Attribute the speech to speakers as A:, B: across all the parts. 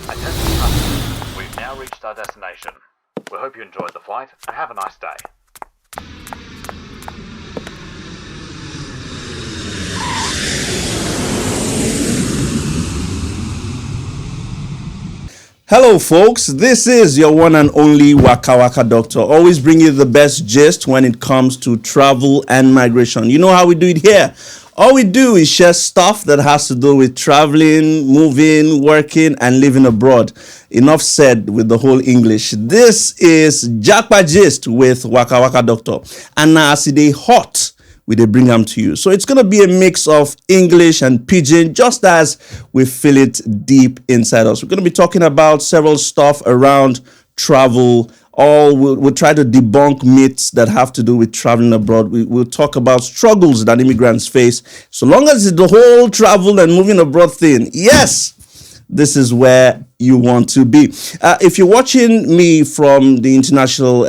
A: Attention passengers, we've now reached our destination. We hope you enjoyed the flight and have a nice day.
B: Hello folks, this is your one and only Wakawaka Doctor, always bringing you the best gist when it comes to travel and migration. You know how we do it here. All we do is share stuff that has to do with traveling, moving, working, and living abroad. Enough said with the whole English. This is Japa Gist with Wakawaka Doctor. And now as it is hot, we dey bring them to you. So it's going to be a mix of English and Pidgin, just as we feel it deep inside us. We're going to be talking about several stuff around travel. We'll try to debunk myths that have to do with traveling abroad. We'll talk about struggles that immigrants face. So long as it's the whole travel and moving abroad thing, yes, this is where you want to be. If you're watching me from the international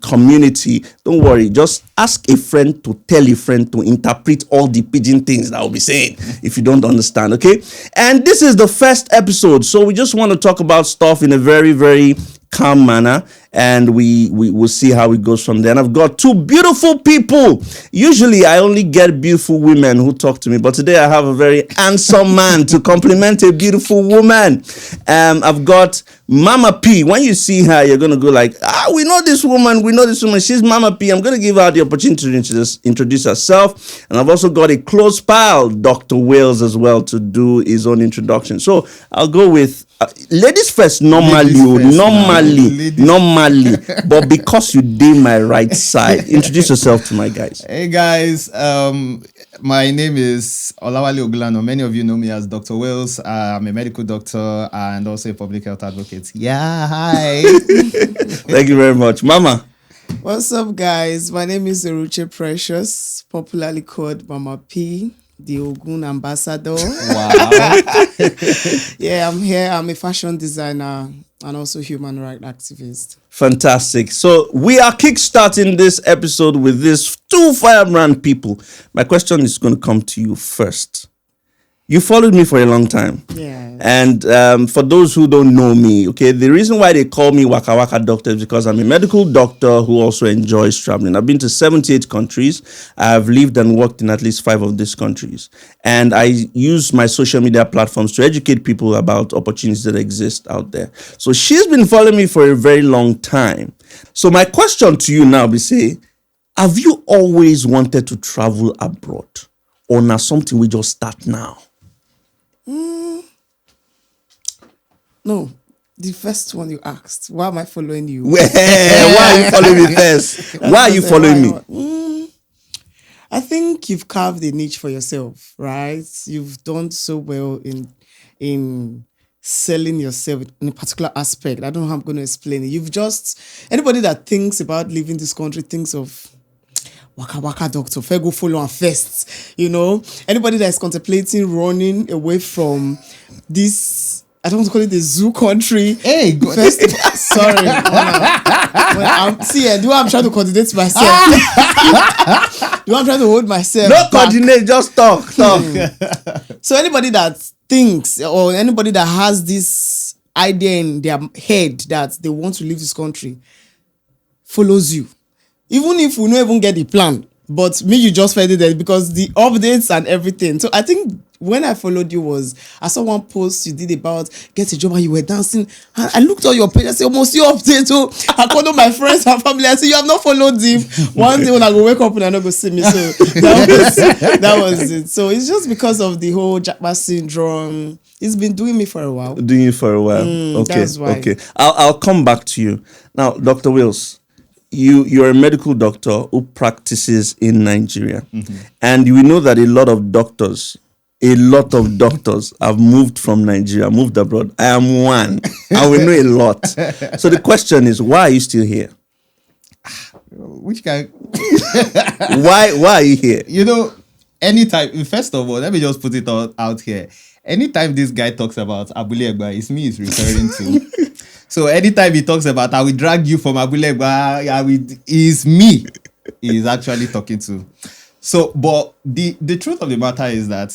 B: community, don't worry. Just ask a friend to tell a friend to interpret all the pidgin things that I'll be saying if you don't understand, okay? And this is the first episode, so we just want to talk about stuff in a very, very calm manner, and we will see how it goes from there. And I've got two beautiful people. Usually I only get beautiful women who talk to me, but today I have a very handsome man to compliment a beautiful woman. I've got Mama P. When you see her, you're going to go like, we know this woman. She's Mama P. I'm going to give her the opportunity to introduce herself. And I've also got a close pal, Dr. Wales, as well, to do his own introduction. So I'll go with ladies first, normally. But because you did my right side, introduce yourself to my guys.
C: Hey guys, my name is Olawale Ogulano. Many of you know me as Dr. Wales. I'm a medical doctor and also a public health advocate. Yeah, hi.
B: Thank you very much. Mama.
D: What's up, guys? My name is Eruche Precious, popularly called Mama P, the Ogun ambassador.
C: Wow.
D: Yeah, I'm here. I'm a fashion designer and also human rights activist.
B: Fantastic. So we are kickstarting this episode with these two firebrand people. My question is going to come to you first. You followed me for a long time.
D: Yeah.
B: And for those who don't know me, okay, the reason why they call me Wakawaka Doctor is because I'm a medical doctor who also enjoys traveling. I've been to 78 countries. I've lived and worked in at least 5 of these countries. And I use my social media platforms to educate people about opportunities that exist out there. So she's been following me for a very long time. So my question to you now be say, have you always wanted to travel abroad? Or now something we just start now?
D: No, the first one you asked. Why am I following you?
B: Why are you following me first? Why are you following me?
D: I think you've carved a niche for yourself, right? You've done so well in selling yourself in a particular aspect. I don't know how I'm going to explain it. Anybody that thinks about leaving this country thinks of Wakawaka Doctor, fair go follow and first. You know, anybody that is contemplating running away from this, I don't want to call it the zoo country.
C: Hey, go
D: sorry. Do I'm trying to coordinate myself. Do I'm trying to hold myself?
B: No coordinate, just talk.
D: So anybody that thinks or anybody that has this idea in their head that they want to leave this country follows you. Even if we don't even get the plan, but me, you just fed it there because the updates and everything. So I think when I followed you I saw one post you did about get a job and you were dancing. And I looked on your page, I said, almost your update. So I called all my friends and family. I said, you have not followed him. One day when I go wake up and I not go see me. So that was it. So it's just because of the whole Japa syndrome. It's been doing me for a while.
B: Okay.
D: That's why.
B: Okay. I'll come back to you. Now, Dr. Wills, you're a medical doctor who practices in Nigeria. Mm-hmm. And we know that a lot of doctors have moved from Nigeria, moved abroad. I am one. And we know a lot. So the question is, why are you still here?
C: Which guy?
B: Why are you here?
C: You know, anytime, first of all, let me just put it out here. Anytime this guy talks about Abule Egba, it's me he's referring to. So anytime he talks about I will drag you from Abule Egba, is me he's actually talking to. So, but the truth of the matter is that,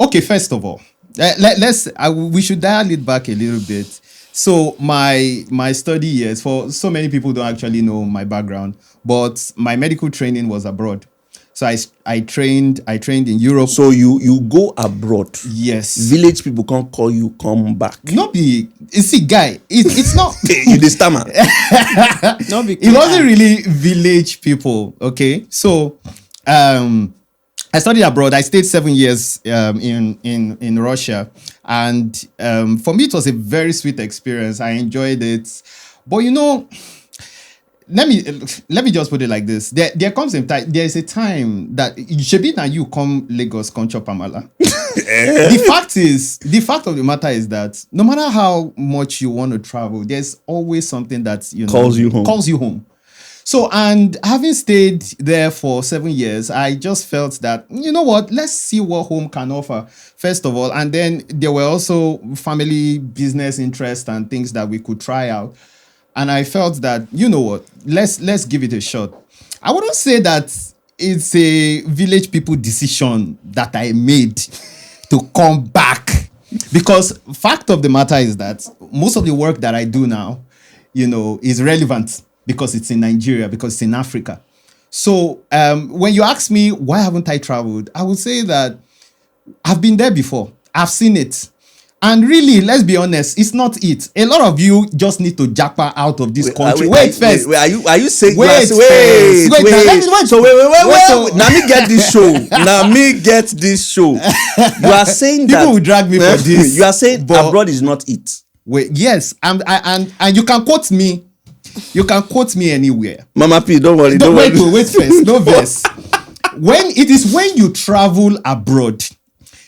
C: okay, first of all, We should dial it back a little bit. So my study years, for so many people don't actually know my background, but my medical training was abroad. So I trained in Europe.
B: So you go abroad.
C: Yes.
B: Village people can't call you come back.
C: Not be, you see, guy, it's not.
B: You the stammer.
D: No,
C: It wasn't really village people. Okay, so I studied abroad. I stayed 7 years in Russia, and for me it was a very sweet experience. I enjoyed it, but you know, let me just put it like this: there comes a time. There is a time that Shebi na you come Lagos, come chop amala. The fact of the matter is that no matter how much you want to travel, there's always something that
B: Calls you home.
C: So, and having stayed there for 7 years, I just felt that, you know what, let's see what home can offer, first of all. And then there were also family business interests and things that we could try out. And I felt that, you know what, let's give it a shot. I wouldn't say that it's a village people decision that I made to come back. Because fact of the matter is that most of the work that I do now, is relevant. Because it's in Nigeria, because it's in Africa. So when you ask me, why haven't I traveled? I would say that I've been there before. I've seen it. And really, let's be honest, it's not it. A lot of you just need to japa out of this country. Wait first.
B: Are you saying?
C: Wait.
B: So wait. Now me get this show. You are saying that
C: people will drag me for this.
B: You are saying abroad is not it.
C: Wait, yes, and you can quote me. You can quote me anywhere.
B: Mama P, don't worry.
C: Wait first. No verse. When you travel abroad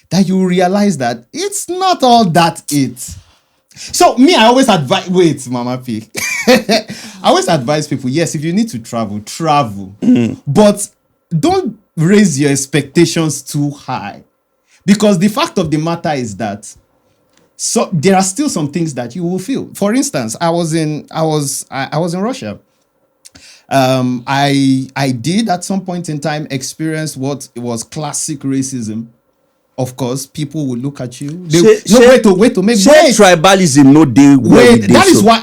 C: that you realize that it's not all that it. So me, I always advise. Wait, Mama P. I always advise people. Yes, if you need to travel, but don't raise your expectations too high, because the fact of the matter is that. So there are still some things that you will feel. For instance, I was in Russia. I did at some point in time experience what was classic racism. Of course, people will look at you. Wait to make
B: tribalism no day.
C: Wait, that is why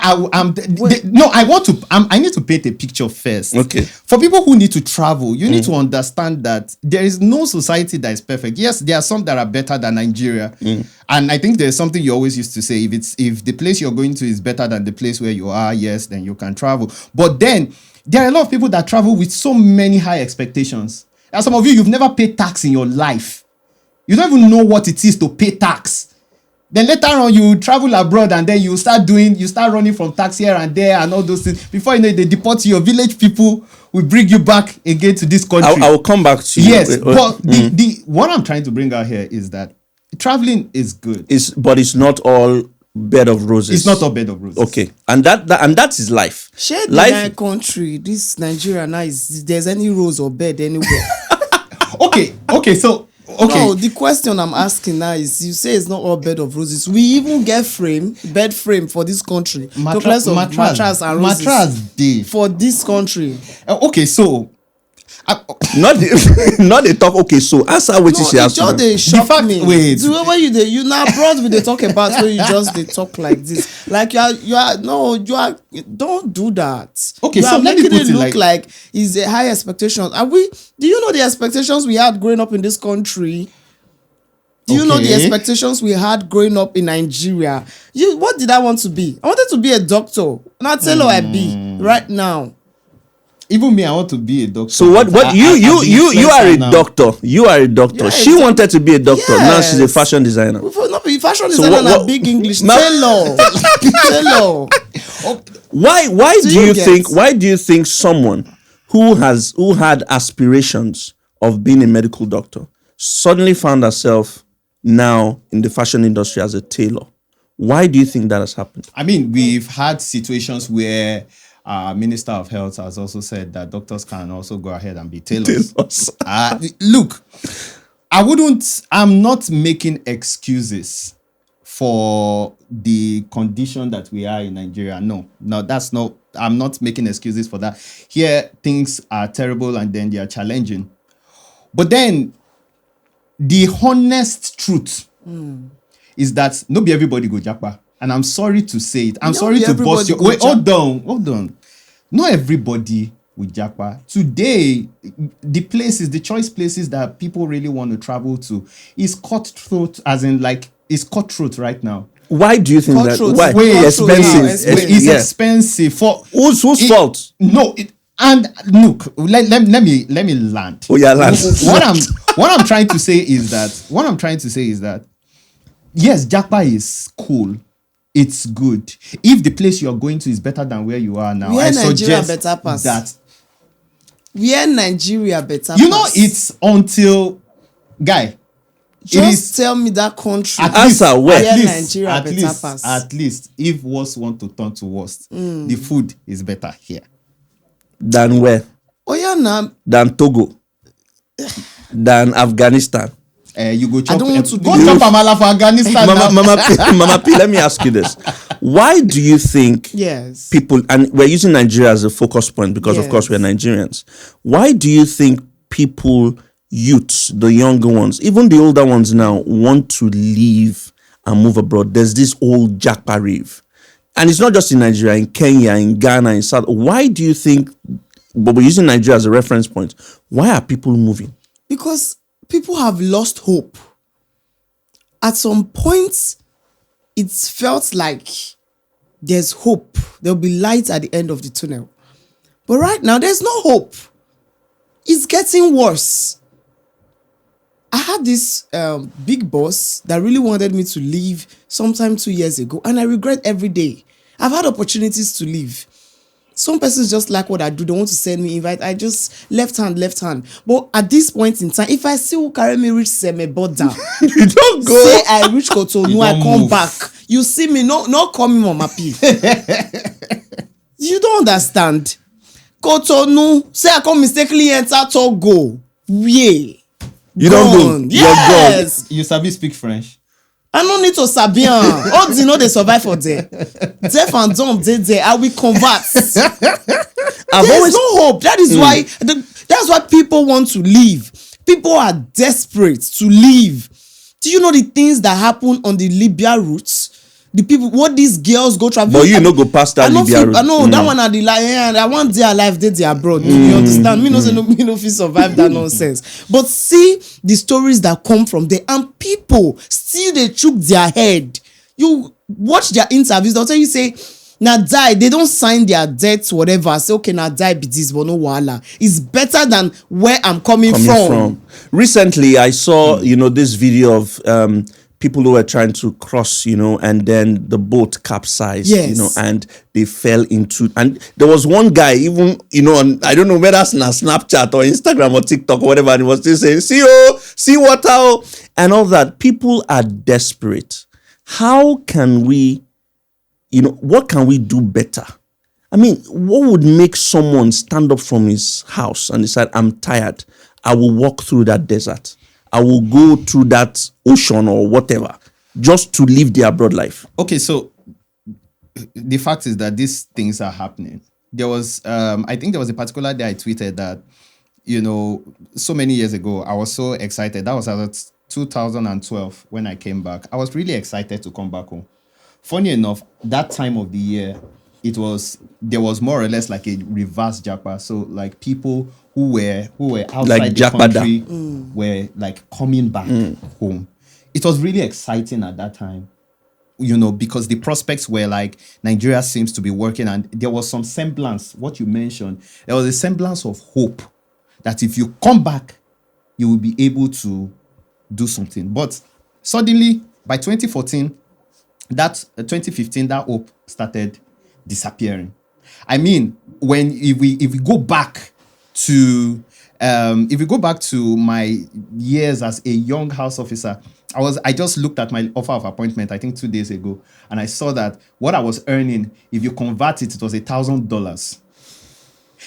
C: I need to paint a picture first.
B: Okay.
C: For people who need to travel, you need to understand that there is no society that is perfect. Yes, there are some that are better than Nigeria. And I think there's something you always used to say, if the place you're going to is better than the place where you are, yes, then you can travel. But then there are a lot of people that travel with so many high expectations. And some of you've never paid tax in your life. You don't even know what it is to pay tax. Then later on, you travel abroad and then you start running from tax here and there and all those things. Before you know it, they deport you. Your village people will bring you back again to this country.
B: I will come back to you.
C: Yes, but what I'm trying to bring out here is that traveling is good.
B: But it's not all bed of roses.
C: It's not all bed of roses.
B: Okay, and that is life.
D: Share
B: life
D: country. This Nigeria now is there's any rose or bed anywhere.
C: Okay, so. Okay.
D: No, the question I'm asking now is, you say it's not all bed of roses. We even get bed frame for this country. Mattress and roses.
C: Mattress day.
D: For this country.
C: Okay, so.
B: not the talk. Okay, so answer what you say.
D: Just they shock me.
C: Wait.
D: The way you now abroad with they talk about where you just they talk like this. Like you are don't do that.
C: Okay,
D: you
C: so
D: are
C: let me
D: making
C: put
D: it look like it's a high expectation. Do you know the expectations we had growing up in this country? Do you know the expectations we had growing up in Nigeria? What did I want to be? I wanted to be a doctor. Now tell her I be right now.
C: Even me, I want to be a doctor.
B: So what you are a doctor. You are a doctor. She wanted to be a doctor. Yes. Now she's a fashion designer.
D: Not be fashion designer and a big English tailor.
B: Why do you think someone who had aspirations of being a medical doctor suddenly found herself now in the fashion industry as a tailor? Why do you think that has happened?
C: I mean, we've had situations where Minister of Health has also said that doctors can also go ahead and be tailors. Look, I'm not making excuses for the condition that we are in Nigeria. No, I'm not making excuses for that. Here, things are terrible and then they are challenging. But then, the honest truth is that no be everybody go japa. And I'm sorry to say it. I'm
D: No
C: sorry
D: be
C: to bust
D: everybody
C: your...
D: go
C: Wait, hold on. Not everybody will japa. Today, the choice places that people really want to travel to is cutthroat, as in like, it's cutthroat right now.
B: Why do you think that?
D: Cutthroat.
B: Why?
C: Wait,
B: Expensive.
D: expensive.
C: It's
B: Yeah.
C: expensive for...
B: Whose
C: it-
B: fault?
C: No, and look, let me land.
B: Oh, yeah, land.
C: What I'm trying to say is that yes, Japa is cool. It's good. If the place you're going to is better than where you are now,
D: Where
C: I
D: Nigeria
C: suggest
D: better pass?
C: that.
D: Where Nigeria better
C: You know,
D: pass?
C: it's until guy.
D: Just tell me that country.
B: Answer where?
D: Where Nigeria better pass.
C: At least, if worst want to turn to worst,
D: Mm.
C: the food is better here.
B: Than where?
D: Oh yeah, now
B: Than Togo? Than Afghanistan?
C: You go chop.
D: don't want to
C: go
D: do-
C: chop amala for Afghanistan. now.
B: Mama P, let me ask you this. Why do you think
D: yes.
B: people, and we're using Nigeria as a focus point because of course we're Nigerians. Why do you think people, youths, the younger ones, even the older ones now, want to leave and move abroad? There's this old Japa rave. And it's not just in Nigeria, in Kenya, in Ghana, in South. Why do you think, but we're using Nigeria as a reference point, why are people moving?
D: Because people have lost hope. At some point, it's felt like there's hope. There'll be light at the end of the tunnel. But right now, there's no hope. It's getting worse. I had this big boss that really wanted me to leave sometime 2 years ago, and I regret every day. I've had opportunities to leave. Some persons just like what I do. They want to send me invite. I just left hand. But at this point in time, if I see who carry me reach Seme border,
B: You don't go.
D: say I reach Cotonou,
C: You
D: I
C: don't
D: come
C: move.
D: back. You see me, not call me Mama P. You don't understand. Cotonou, say I come mistakenly enter Togo. Yeah.
B: You don't go. You're
D: Yes.
C: You sabi speak French.
D: I no need to Sabian. All the know they survive for there. Deaf and dumb, they there. I will convert. There's no hope. That is why. That's why people want to leave. People are desperate to leave. Do you know the things that happen on the Libya routes? The people, what these girls go travel.
B: But you no go past that Libya route.
D: I know that one at the I want their life, they abroad. You understand? Me no say me no fit survive that nonsense. But see the stories that come from there, and people still they chook their head. You watch their interviews, they'll tell you say, now die. They don't sign their debts, whatever. Say okay, now die be this, but no wahala. It's better than where I'm coming from.
B: Recently, I saw, this video of people who were trying to cross, and then the boat capsized,
D: Yes.
B: and they fell into, and there was one guy, even, on, I don't know whether it's on Snapchat or Instagram or TikTok or whatever, and he was still saying, see water, oh," and all that. People are desperate. How can we, what can we do better? I mean, what would make someone stand up from his house and decide, I'm tired, I will walk through that desert, I will go through that ocean or whatever, just to live their abroad life?
C: Okay, so the fact is that these things are happening. There was, I think there was a particular day I tweeted that, so many years ago, I was so excited. That was at 2012 when I came back. I was really excited to come back home. Funny enough, that time of the year, there was more or less like a reverse Japa. So like people who were outside
B: Like
C: the
B: Japada.
C: country were like coming back home. It was really exciting at that time, because the prospects were like Nigeria seems to be working, and there was some semblance, what you mentioned, there was a semblance of hope that if you come back, you will be able to do something. But suddenly, by 2014, 2015, that hope started disappearing. I mean, if we go back to my years as a young house officer, I just looked at my offer of appointment, I think 2 days ago, and I saw that what I was earning, if you convert it, it was $1,000.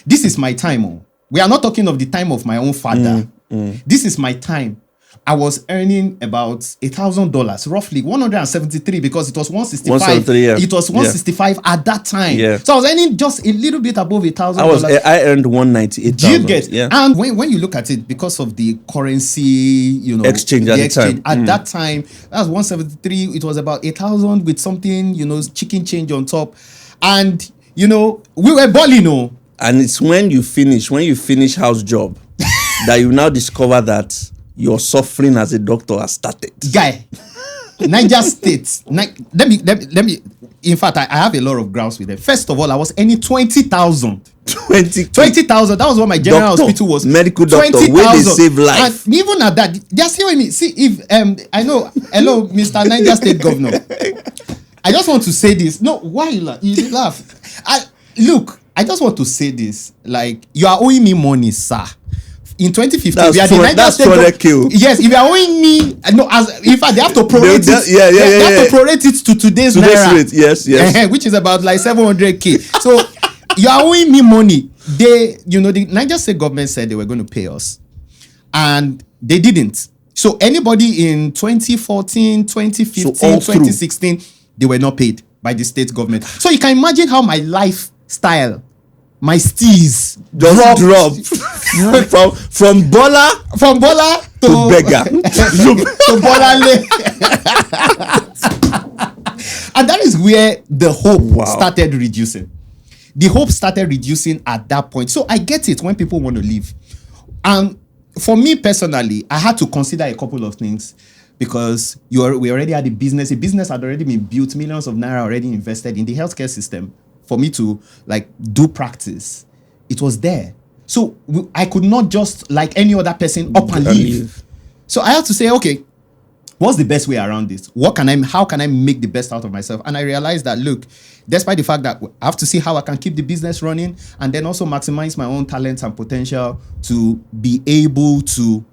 C: This is my time. Oh. We are not talking of the time of my own father. This is my time. I was earning about $1,000, roughly 173, because it was 165.
B: 173, yeah.
C: It was 165 at that time.
B: Yeah.
C: So I was earning just a little bit above $1,000.
B: I earned 198,000.
C: Do you get?
B: Yeah.
C: And when you look at it, because of the currency,
B: Exchange at the time.
C: At that time, that was 173. It was about 1,000 with something, chicken change on top, and we were balling.
B: And it's when you finish house job, that you now discover that your suffering as a doctor has started.
C: Guy, Niger State. Let me. In fact, I have a lot of grounds with them. First of all, I was earning 20,000. 20,000. That was what my general hospital was.
B: Medical doctor.
C: 20,000.
B: Where they save life.
C: And even at that, they're still with me. See, if I know. Hello, Mr. Niger State Governor. I just want to say this. No, why you laugh? You laugh. I just want to say this. Like, you are owing me money, sir. In 2015, we are the Niger State. Yes, if you are owing me, in fact, they have to prorate it. They have to prorate it to today's naira
B: rate. Yes.
C: Which is about like 700k. So you are owing me money. The Niger State government said they were going to pay us, and they didn't. So anybody in 2014, 2015, 2016, they were not paid by the state government. So you can imagine how my lifestyle, my steez
B: dropped from baller to beggar
C: to bolale. And that is where the hope started reducing. The hope started reducing at that point. So I get it when people want to leave. And for me personally, I had to consider a couple of things, because we already had a business. A business had already been built, millions of naira already invested in the healthcare system. For me to do practice, it was there. So I could not just, like any other person, up and leave. So I had to say, okay, what's the best way around this? How can I make the best out of myself? And I realized that, look, despite the fact that I have to see how I can keep the business running, and then also maximize my own talents and potential to be able to,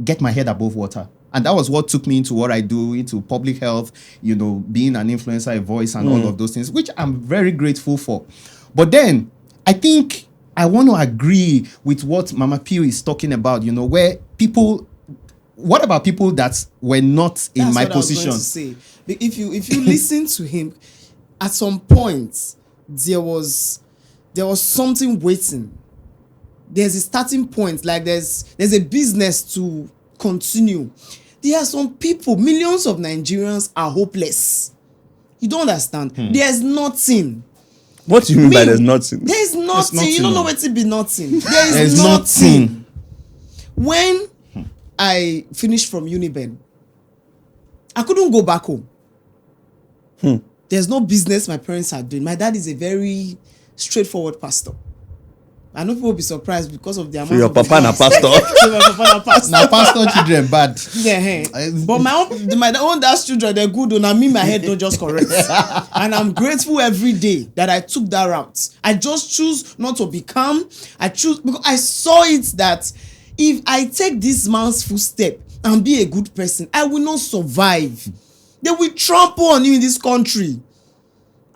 C: get my head above water. And that was what took me into what I do, into public health, being an influencer, a voice, and all of those things, which I'm very grateful for. But then I think I want to agree with what Mama Pio is talking about, where people, what about people that were not in my position?
D: I was going to say. If you listen to him, at some point there was something waiting. There's a starting point, like there's a business to continue. There are some people, millions of Nigerians are hopeless. You don't understand. There's nothing.
B: What do you mean by there's nothing?
D: There's nothing. You don't know what to be nothing. There's nothing. When I finished from Uniben, I couldn't go back home. There's no business my parents are doing. My dad is a very straightforward pastor. I know people will be surprised because of the amount.
B: So your papa na pastor.
D: My papa na pastor.
C: Now pastor children bad.
D: Yeah, but my own dad's children, they're good. And I mean, my head don't just correct. And I'm grateful every day that I took that route. I just choose not to become. I choose because I saw it that if I take this man's footstep and be a good person, I will not survive. They will trample on you in this country.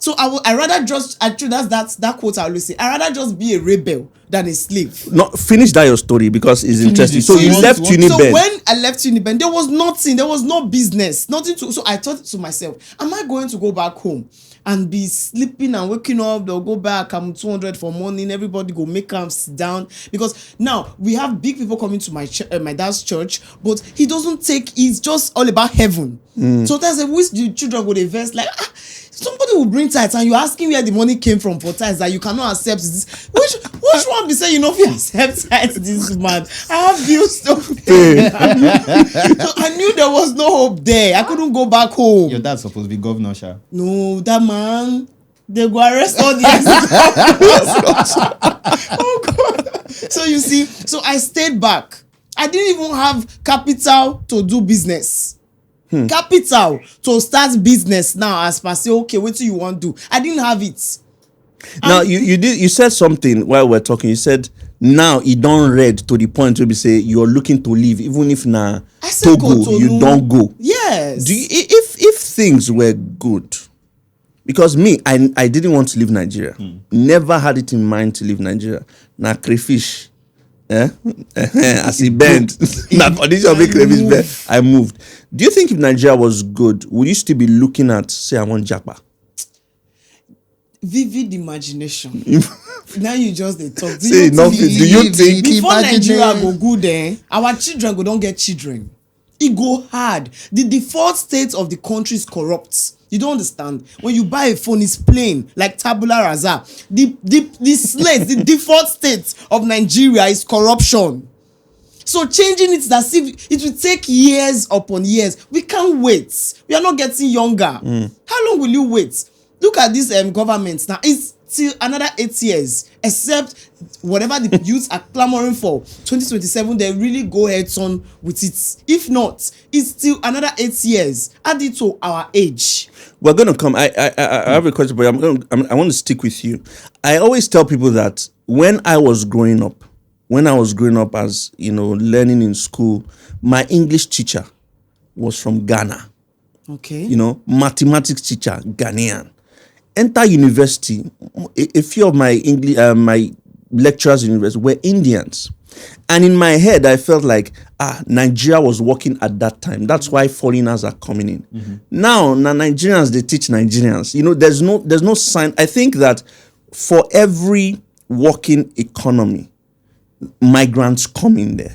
D: So I rather just, actually that's that quote I always say, I rather just be a rebel than a slave.
B: No, finish that your story because it's interesting. So you left Uniben.
D: So when I left Uniben, there was nothing, there was no business, nothing to. So I thought to myself, am I going to go back home and be sleeping and waking up? They'll go back, I'm 200 for morning, everybody go make them sit down. Because now we have big people coming to my dad's church, but he doesn't take, it's just all about heaven. So there's a wish the children go to verse like, somebody will bring tithes and you're asking where the money came from for tithes that you cannot accept this. Which one be saying you know if you accept tithes this month? I have bills to pay. So I knew there was no hope there. I couldn't go back home.
C: Your dad's supposed to be governor, Sha.
D: No, that man, they go arrest all the Oh God. So you see, so I stayed back. I didn't even have capital to do business. Capital to start business now as per say, okay, what do you want to do? I didn't have it.
B: Now you said something while we're talking. You said now you don't read to the point where we say you're looking to leave, even if na Togo you don't go.
D: Yes.
B: Do you, if things were good, because me I didn't want to leave Nigeria. Never had it in mind to leave Nigeria. Now crayfish As he bent. Now condition make his bend. I moved. Do you think if Nigeria was good, would you still be looking at, say, I want Japa?
D: Vivid imagination. Now you just dey talk.
B: Say enough. Do you think
D: before Nigeria go good, our children go don't get children? It go hard. The default state of the country is corrupt. You don't understand. When you buy a phone, it's plain like tabula rasa. The slate, the default state of Nigeria is corruption. So changing it, that's if it will take years upon years. We can't wait. We are not getting younger. How long will you wait? Look at this government now. It's till another 8 years, except whatever the youths are clamoring for. 2027, they really go head on with it. If not, it's still another 8 years. Add it to our age.
B: We're gonna come. I have a question, but I want to stick with you. I always tell people that when I was growing up as learning in school, my English teacher was from Ghana.
D: Okay.
B: Mathematics teacher, Ghanaian. Enter university, a few of my English, my lecturers in university were Indians. And in my head, I felt like, Nigeria was working at that time. That's why foreigners are coming in. Now Nigerians, they teach Nigerians. There's no sign. I think that for every working economy, migrants come in there.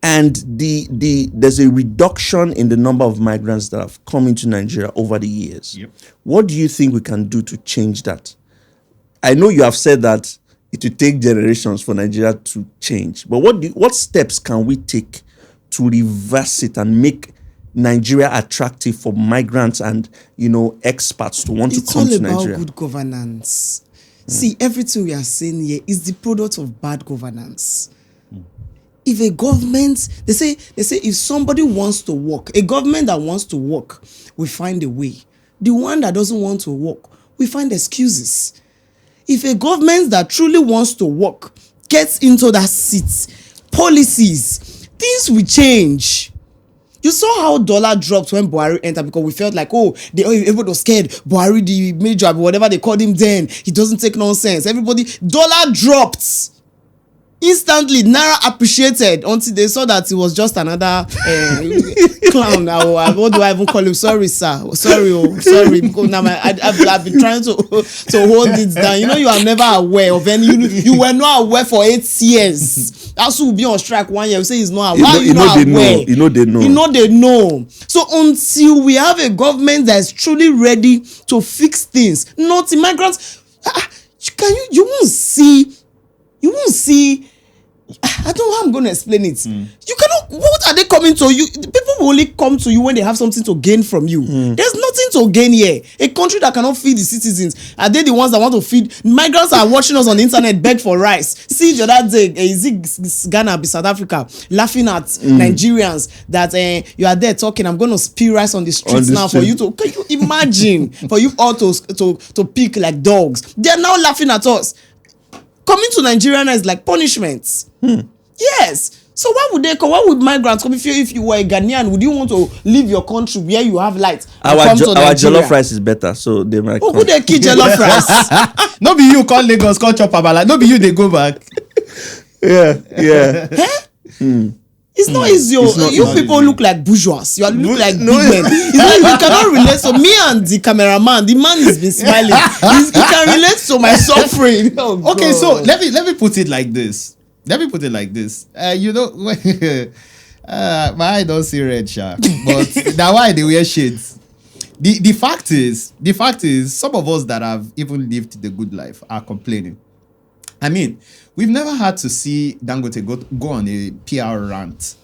B: And there's a reduction in the number of migrants that have come into Nigeria over the years.
C: Yep.
B: What do you think we can do to change that? I know you have said that it will take generations for Nigeria to change, but what steps can we take to reverse it and make Nigeria attractive for migrants and expats to want to come to Nigeria?
D: It's all about good governance. See, everything we are saying here is the product of bad governance. If a government, they say if somebody wants to work, a government that wants to work, we find a way. The one that doesn't want to work, we find excuses. If a government that truly wants to work gets into that seat, policies, things will change. You saw how dollar dropped when Buhari entered because we felt like, they are able to scare Buhari, the major, whatever they called him then. He doesn't take nonsense. Dollar dropped. Instantly, Naira appreciated until they saw that it was just another clown. What do I even call him? Sorry, sir. Sorry. Because now I've been trying to hold it down. You are never aware of any. You were not aware for 8 years. That's who will be on strike 1 year. You say he's not aware. Why are you not aware? They know. So until we have a government that is truly ready to fix things, not immigrants, you won't see. I don't know how I'm going to explain it. You cannot. What are they coming to you? People will only come to you when they have something to gain from you. There's nothing to gain here. A country that cannot feed the citizens, are they the ones that want to feed? Migrants are watching us on the internet beg for rice. See the other day, is it Ghana, South Africa, laughing at Nigerians that you are there talking. I'm going to spill rice on the streets now for you to. Can you imagine? For you all to pick like dogs. They're now laughing at us. Coming to Nigeria now is like punishment. Yes. So why would they come? Why would migrants come? If you were a Ghanaian, would you want to leave your country where you have light?
B: Our jollof rice is better, so they might come.
D: Who they kill jollof rice?
C: No be you call Lagos, call chop abala. No be you they go back.
B: Yeah.
D: It's not easy. You people look like bourgeois. You look like big men. It's like you cannot relate. So me and the cameraman, the man has been smiling. He can relate to my suffering.
C: Okay, so let me put it like this. My eye don't see red, sha. But that's why they wear shades. The fact is, some of us that have even lived the good life are complaining. I mean, we've never had to see Dangote go on a PR rant.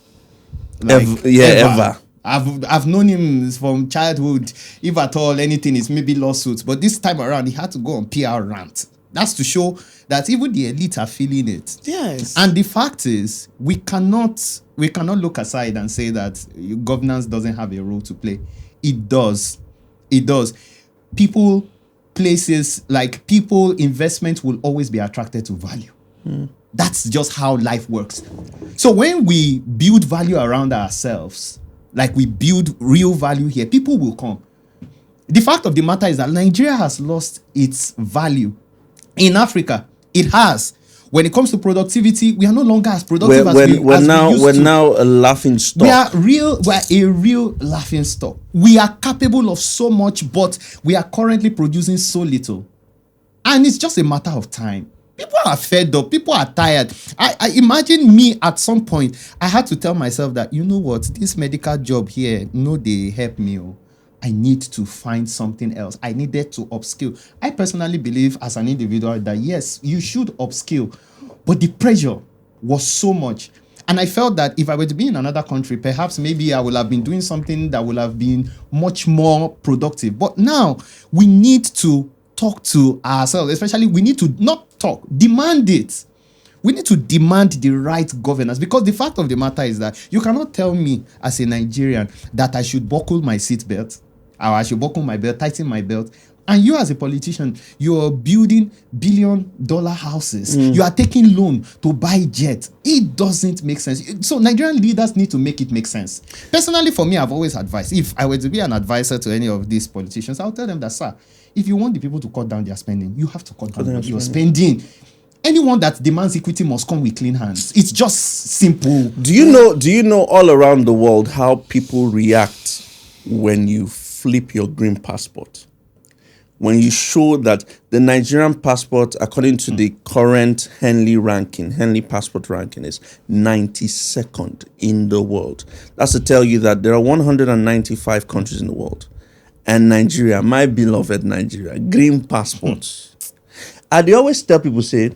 C: Ever. I've known him from childhood. If at all anything, is maybe lawsuits. But this time around, he had to go on PR rant. That's to show that even the elite are feeling it.
D: Yes.
C: And the fact is, we cannot look aside and say that governance doesn't have a role to play. It does. People, places, like people, investment will always be attracted to value. That's just how life works. So when we build value around ourselves, like we build real value here, people will come. The fact of the matter is that Nigeria has lost its value. In Africa, it has. When it comes to productivity, we are no longer as productive as we used
B: we're
C: to.
B: now a laughing stock.
C: We're a real laughing stock. We are capable of so much, but we are currently producing so little. And it's just a matter of time. People are fed up. People are tired. I imagine me at some point, I had to tell myself that, you know what, this medical job here, no, they help me. I need to find something else. I needed to upskill. I personally believe as an individual that yes, you should upskill, but the pressure was so much. And I felt that if I were to be in another country, perhaps maybe I would have been doing something that would have been much more productive. But now we need to talk to ourselves, especially we need to not talk, demand it. We need to demand the right governance, because the fact of the matter is that you cannot tell me as a Nigerian that I should buckle my seatbelt, or I should buckle my belt, tighten my belt. And you as a politician, you're building billion-dollar houses. You are taking loan to buy jets. It doesn't make sense. So Nigerian leaders need to make it make sense. Personally, for me, I've always advised, if I were to be an advisor to any of these politicians, I'll tell them that, sir, if you want the people to cut down their spending, you have to cut down your spending. Anyone that demands equity must come with clean hands. It's just simple.
B: Do you know all around the world how people react when you flip your green passport? When you show that the Nigerian passport, according to the current Henley passport ranking, is 92nd in the world. That's to tell you that there are 195 countries in the world. And Nigeria, my beloved Nigeria, green passports. They always tell people, say,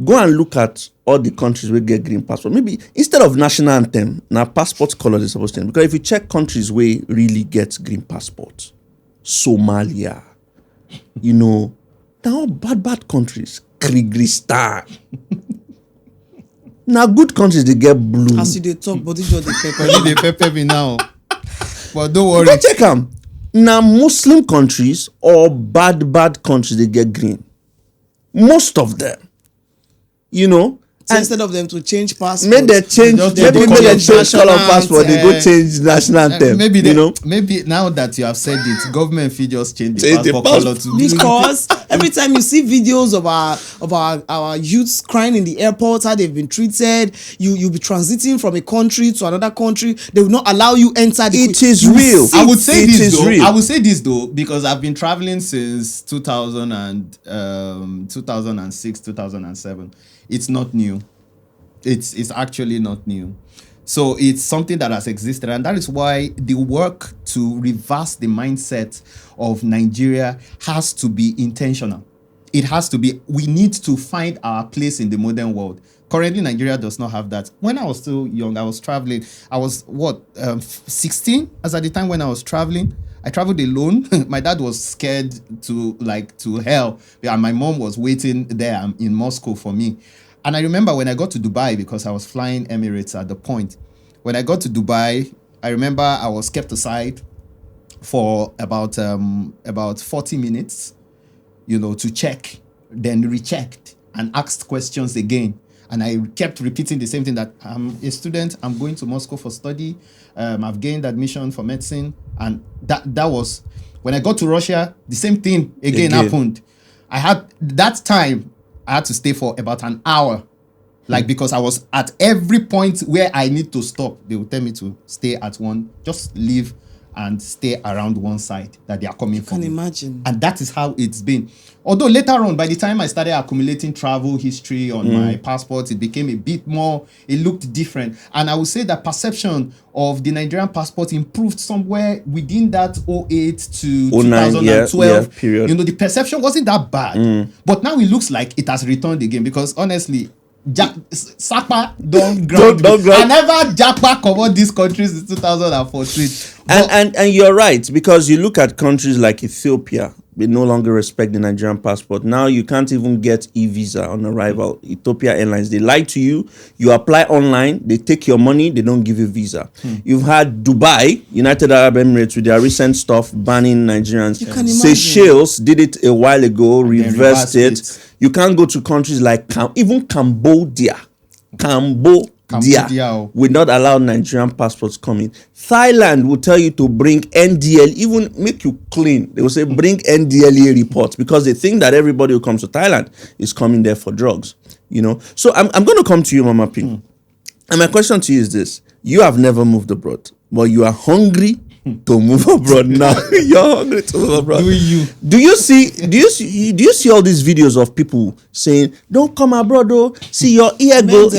B: go and look at all the countries where get green passport. Maybe instead of national anthem, now passport color is supposed to. Because if you check countries where really get green passport, Somalia, now bad countries, Kyrgyzstan. Now good countries, they get blue.
D: As you dey talk, body just dey pepper.
C: They pepper me now. But don't worry.
B: Go check them. Now Muslim countries or bad countries, they get green. Most of them.
D: So instead of them to change passport,
B: Maybe they change color passport, they go change national anthem.
C: Maybe now that you have said it, government fee just change the passport color to
D: because every time you see videos of our youths crying in the airport, how they've been treated, you'll be transiting from a country to another country, they will not allow you enter the
B: It is real.
C: I would say this though because I've been traveling since 2006, 2007. It's not new. It's actually not new. So it's something that has existed, and that is why the work to reverse the mindset of Nigeria has to be intentional. It has to be, we need to find our place in the modern world. Currently, Nigeria does not have that. When I was still young, I was traveling. I was 16 as at the time when I was traveling. I traveled alone. My dad was scared to hell. And my mom was waiting there in Moscow for me. And I remember when I got to Dubai, because I was flying Emirates at the point. When I got to Dubai, I remember I was kept aside for about 40 minutes, to check, then rechecked and asked questions again. And I kept repeating the same thing, that I'm a student, I'm going to Moscow for study, I've gained admission for medicine. And that was, when I got to Russia, the same thing again happened. I had to stay for about an hour, because I was at every point where I need to stop. They would tell me to stay at one, just leave and stay around one side that they are coming from.
D: I can imagine.
C: And that is how it's been. Although later on, by the time I started accumulating travel history on my passport, it became a bit more, it looked different. And I would say that perception of the Nigerian passport improved somewhere within that 08 to 2012
B: period.
C: The perception wasn't that bad. But now it looks like it has returned again, because honestly, Sapa don't ground. I never Japa covered these countries in 2014.
B: And you're right, because you look at countries like Ethiopia, they no longer respect the Nigerian passport. Now you can't even get e-visa on arrival. Ethiopia Airlines, they lie to you. You apply online, they take your money, they don't give you visa. You've had Dubai, United Arab Emirates, with their recent stuff banning Nigerians.
D: You can imagine.
B: Seychelles did it a while ago, reversed it. You can't go to countries like even Cambodia. Cambodia will not allow Nigerian passports coming. Thailand will tell you to bring NDL, even make you clean. They will say bring NDLEA reports, because they think that everybody who comes to Thailand is coming there for drugs. You know, so I'm going to come to you, Mama P. And my question to you is this: you have never moved abroad, but you are hungry to move abroad now. You're hungry to move abroad. Do you see all these videos of people saying, "Don't come abroad, though. See your ear go."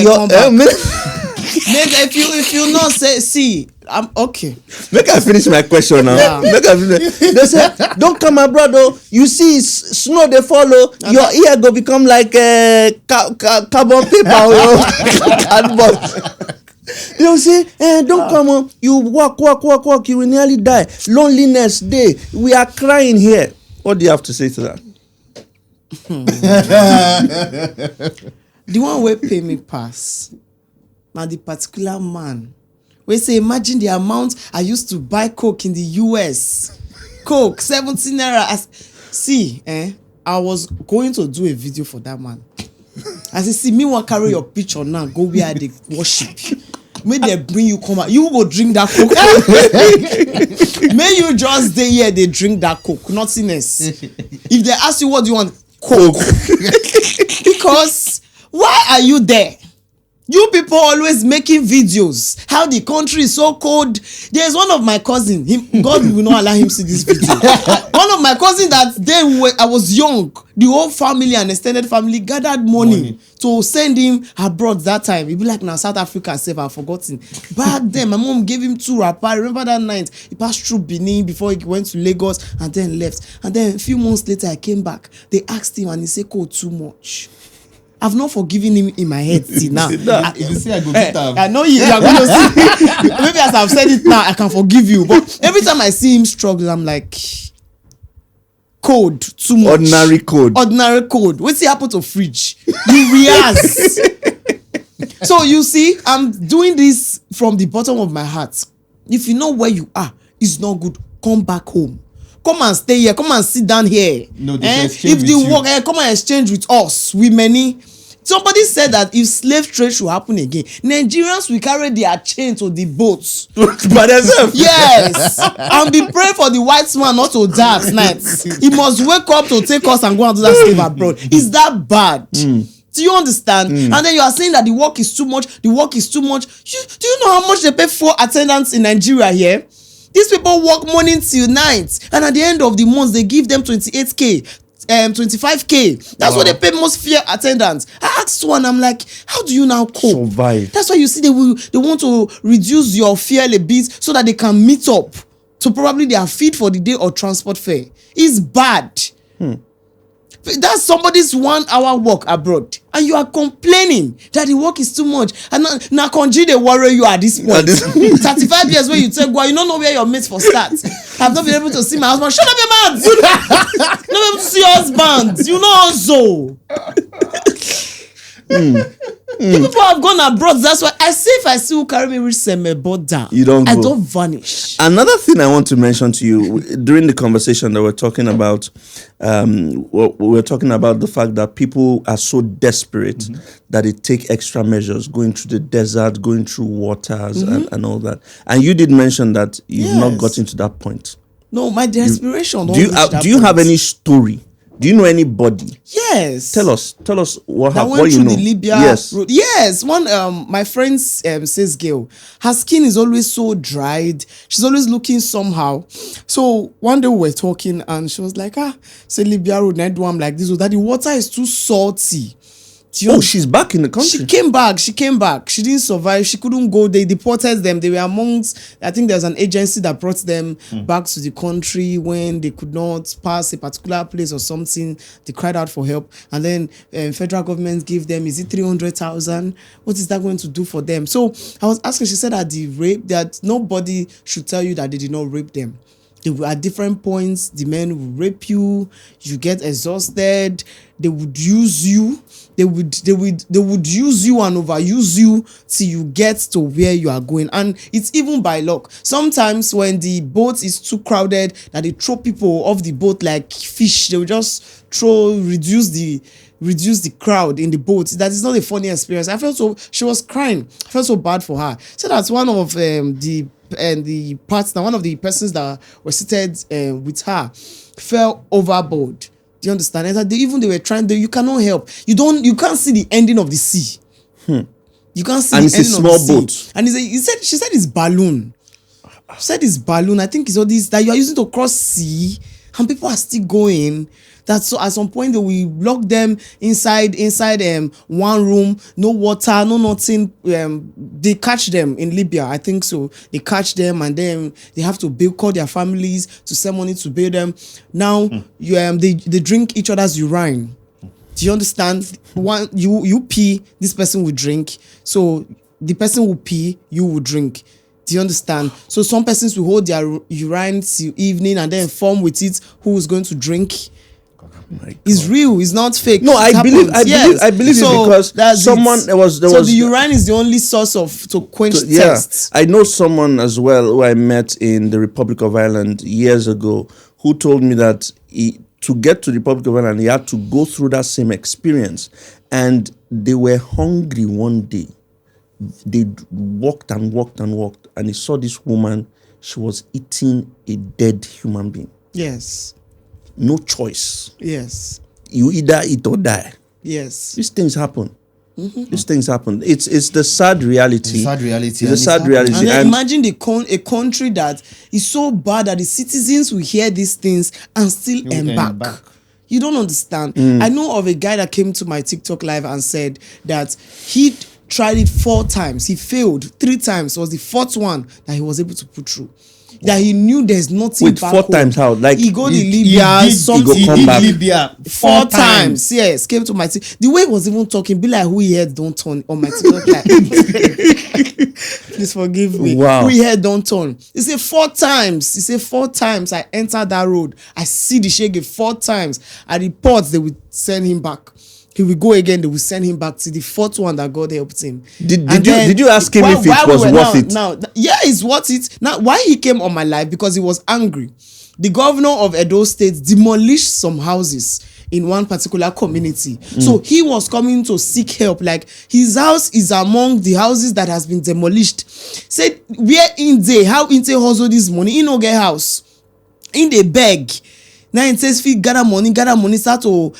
D: If you not say, see, I'm okay.
B: Make I finish my question now.
D: Yeah.
B: Make I finish. They say, "Don't come abroad, though. You see snow they follow. Your ear go become like carbon paper or cardboard." They'll say, "Don't come on. You walk. You will nearly die. Loneliness day. We are crying here." What do you have to say to that?
D: The one wey pay me pass na the particular man wey say, imagine the amount I used to buy coke in the US. Coke 17 naira. I was going to do a video for that man. I say, see, me wan carry your picture now, go where they worship. May they bring you come out. You go drink that coke. May you just stay here, they drink that coke. Nothing else. If they ask you what do you want, coke. Because why are you there? You people always making videos. How the country is so cold. There's one of my cousin. God will not allow him to see this video. One of my cousin that then I was young. The whole family and extended family gathered money to send him abroad that time. He'd be like, now South Africa, I've forgotten. Back then, my mom gave him 2 wrapper. I remember that night. He passed through Benin before he went to Lagos and then left. And then a few months later, I came back. They asked him and he said, "Cold too much." I've not forgiven him in my head till now.
C: If you say I go beat am.
D: I know you are going to see. Maybe as I've said it now, I can forgive you. But every time I see him struggle, I'm like, cold too much. Ordinary cold. What's happen to fridge? You react. So you see, I'm doing this from the bottom of my heart. If you know where you are, it's not good. Come back home. Come and stay here. Come and sit down here.
C: No,
D: if the work, come and exchange with us. We many. Somebody said that if slave trade should happen again, Nigerians will carry their chain to the boats.
B: By themselves?
D: Yes. And be praying for the white man not to die at night. He must wake up to take us and go and do that slave abroad. Is that bad? Do you understand? And then you are saying that the work is too much. Do you know how much they pay for attendants in Nigeria here? These people work morning till night, and at the end of the month, they give them 28k, 25k. That's what they pay most fare attendants. I asked one, I'm like, how do you now cope?
B: Survive.
D: That's why you see they want to reduce your fare a bit so that they can meet up to probably their feed for the day or transport fare. It's bad. That's somebody's 1 hour work abroad, and you are complaining that the work is too much. And now conjure they worry you at this point. 35 years where you take you don't know where your mates for start. I've not been able to see my husband. Shut up your mouth. Not been able to see your husband. You know also. People have gone abroad. That's why I say if I see who carry me reach border,
B: you don't go.
D: I don't vanish.
B: Another thing I want to mention to you during the conversation that we're talking about, we're talking about the fact that people are so desperate that they take extra measures, going through the desert, going through waters, and all that. And you did mention that you've not gotten to that point.
D: No, my desperation.
B: Do you have any story? Do you know anybody?
D: Yes.
B: Tell us what happened.
D: What you know? The Libya
B: yes.
D: road. Yes. One my friend says, girl, her skin is always so dried. She's always looking somehow. So one day we were talking and she was like, say Libya road, I do I'm like this, that the water is too salty.
B: She's back in the country.
D: She came back. She didn't survive. She couldn't go. They deported them. They were amongst, I think there's an agency that brought them back to the country when they could not pass a particular place or something. They cried out for help. And then federal government gave them, is it 300,000? What is that going to do for them? So I was asking, she said that nobody should tell you that they did not rape them. At different points, the men will rape you. You get exhausted. They would use you. They would use you and overuse you till you get to where you are going. And it's even by luck. Sometimes when the boat is too crowded, that they throw people off the boat like fish. They will just reduce the crowd in the boat. That is not a funny experience. She was crying. I felt so bad for her. So that's one of one of the persons that were seated with her fell overboard Do you understand? And that they were trying. You cannot help. You can't see the ending of the sea. You can't see
B: And
D: the
B: it's a
D: ending
B: small
D: of the sea.
B: boat.
D: And she said it's balloon. She said it's balloon. I think it's all this that you are using to cross sea, and people are still going. That so at some point they will lock them inside one room, no water, no nothing. They catch them in Libya, I think so. They catch them and then they have to call their families to send money to bail them. Now they drink each other's urine. Do you understand? One you pee, this person will drink. So the person will pee, you will drink. Do you understand? So some persons will hold their urine till evening and then inform with it who is going to drink. It's real. It's not fake.
B: No, I believe it because someone there was
D: the urine is the only source to quench thirst.
B: I know someone as well who I met in the Republic of Ireland years ago who told me that to get to the Republic of Ireland he had to go through that same experience, and they were hungry one day. They walked and he saw this woman. She was eating a dead human being.
D: Yes.
B: No choice.
D: Yes.
B: You either eat or die.
D: Yes.
B: These things happen. These things happen. It's the sad reality.
C: It's sad reality.
B: It's a sad reality.
D: And then imagine a country that is so bad that the citizens will hear these things and still embark. You don't understand. I know of a guy that came to my TikTok live and said that he tried it 4 times. He failed 3 times. It was the 4th one that he was able to put through. That he knew there's nothing.
B: With 4 times how? Like
D: he go to Libya,
B: he come back.
C: Libya
D: 4 times. Yes, came to my the way he was even talking, be like who he had don't turn on my TikTok live. Please forgive me.
B: Wow.
D: Who he had don't turn. He said 4 times. He said 4 times I entered that road. I see the shege 4 times. I report they will send him back. He will go again. They will send him back to the 4th one that God helped him.
B: Did you ask him if it was worth it?
D: Yeah, it's worth it. Now, why he came on my life? Because he was angry. The governor of Edo State demolished some houses in one particular community. So he was coming to seek help. Like his house is among the houses that has been demolished. Said where in day how in day hustle this money? In no get house. In the beg. Now it says he gather money, start to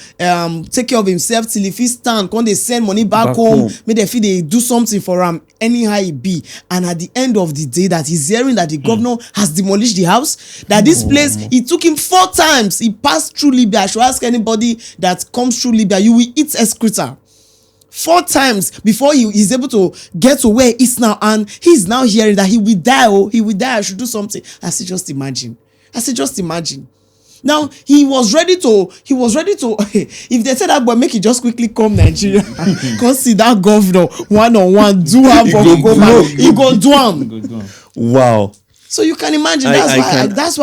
D: take care of himself till if he stand, when they send money back home, make they feel they do something for him, anyhow it be. And at the end of the day, that he's hearing that the governor has demolished the house, that this place, it took him 4 times. He passed through Libya. I should ask anybody that comes through Libya, you will eat excreta. 4 times before he's able to get to where he is now, and he's now hearing that he will die. Oh, he will die. I should do something. I said, just imagine. Now he was ready to if they said that boy make it just quickly come Nigeria come see that governor one-on-one do am for he go do am.
B: Wow.
D: So you can imagine that's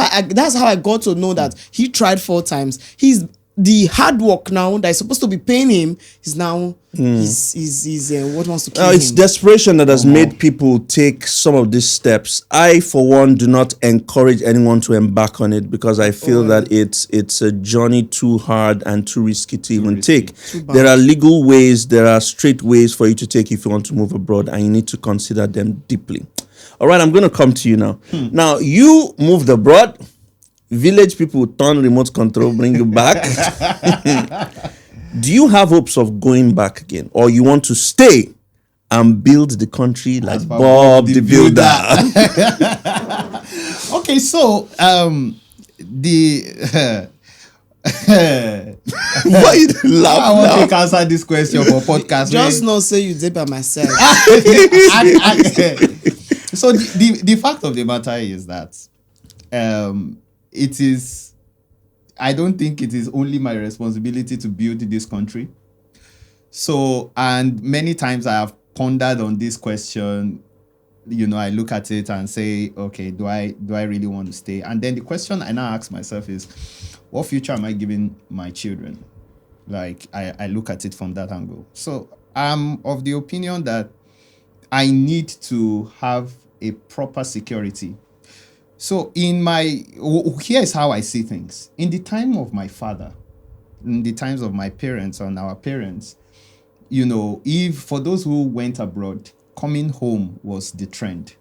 D: how I got to know that he tried 4 times. He's the hard work now that is supposed to be paying him is now he's what wants to kill him.
B: It's desperation that has made people take some of these steps. I, for one, do not encourage anyone to embark on it because I feel that it's a journey too hard and too risky to even take. There are legal ways, there are straight ways for you to take if you want to move abroad, and you need to consider them deeply. All right, I'm going to come to you now. Now, you moved abroad. Village people turn remote control, bring you back. Do you have hopes of going back again, or you want to stay and build the country like Bob the Builder?
C: Okay, so
B: Why you laugh
C: I want
B: now?
C: to answer this question for podcast.
D: Just not say you did by myself.
C: So the fact of the matter is that it is, I don't think it is only my responsibility to build this country. So, and many times I have pondered on this question. You know, I look at it and say, okay, do I really want to stay? And then the question I now ask myself is, what future am I giving my children? Like, I look at it from that angle. So I'm of the opinion that I need to have a proper security. So here's how I see things. In the time of my father, in the times of my parents and our parents, you know, if for those who went abroad, coming home was the trend.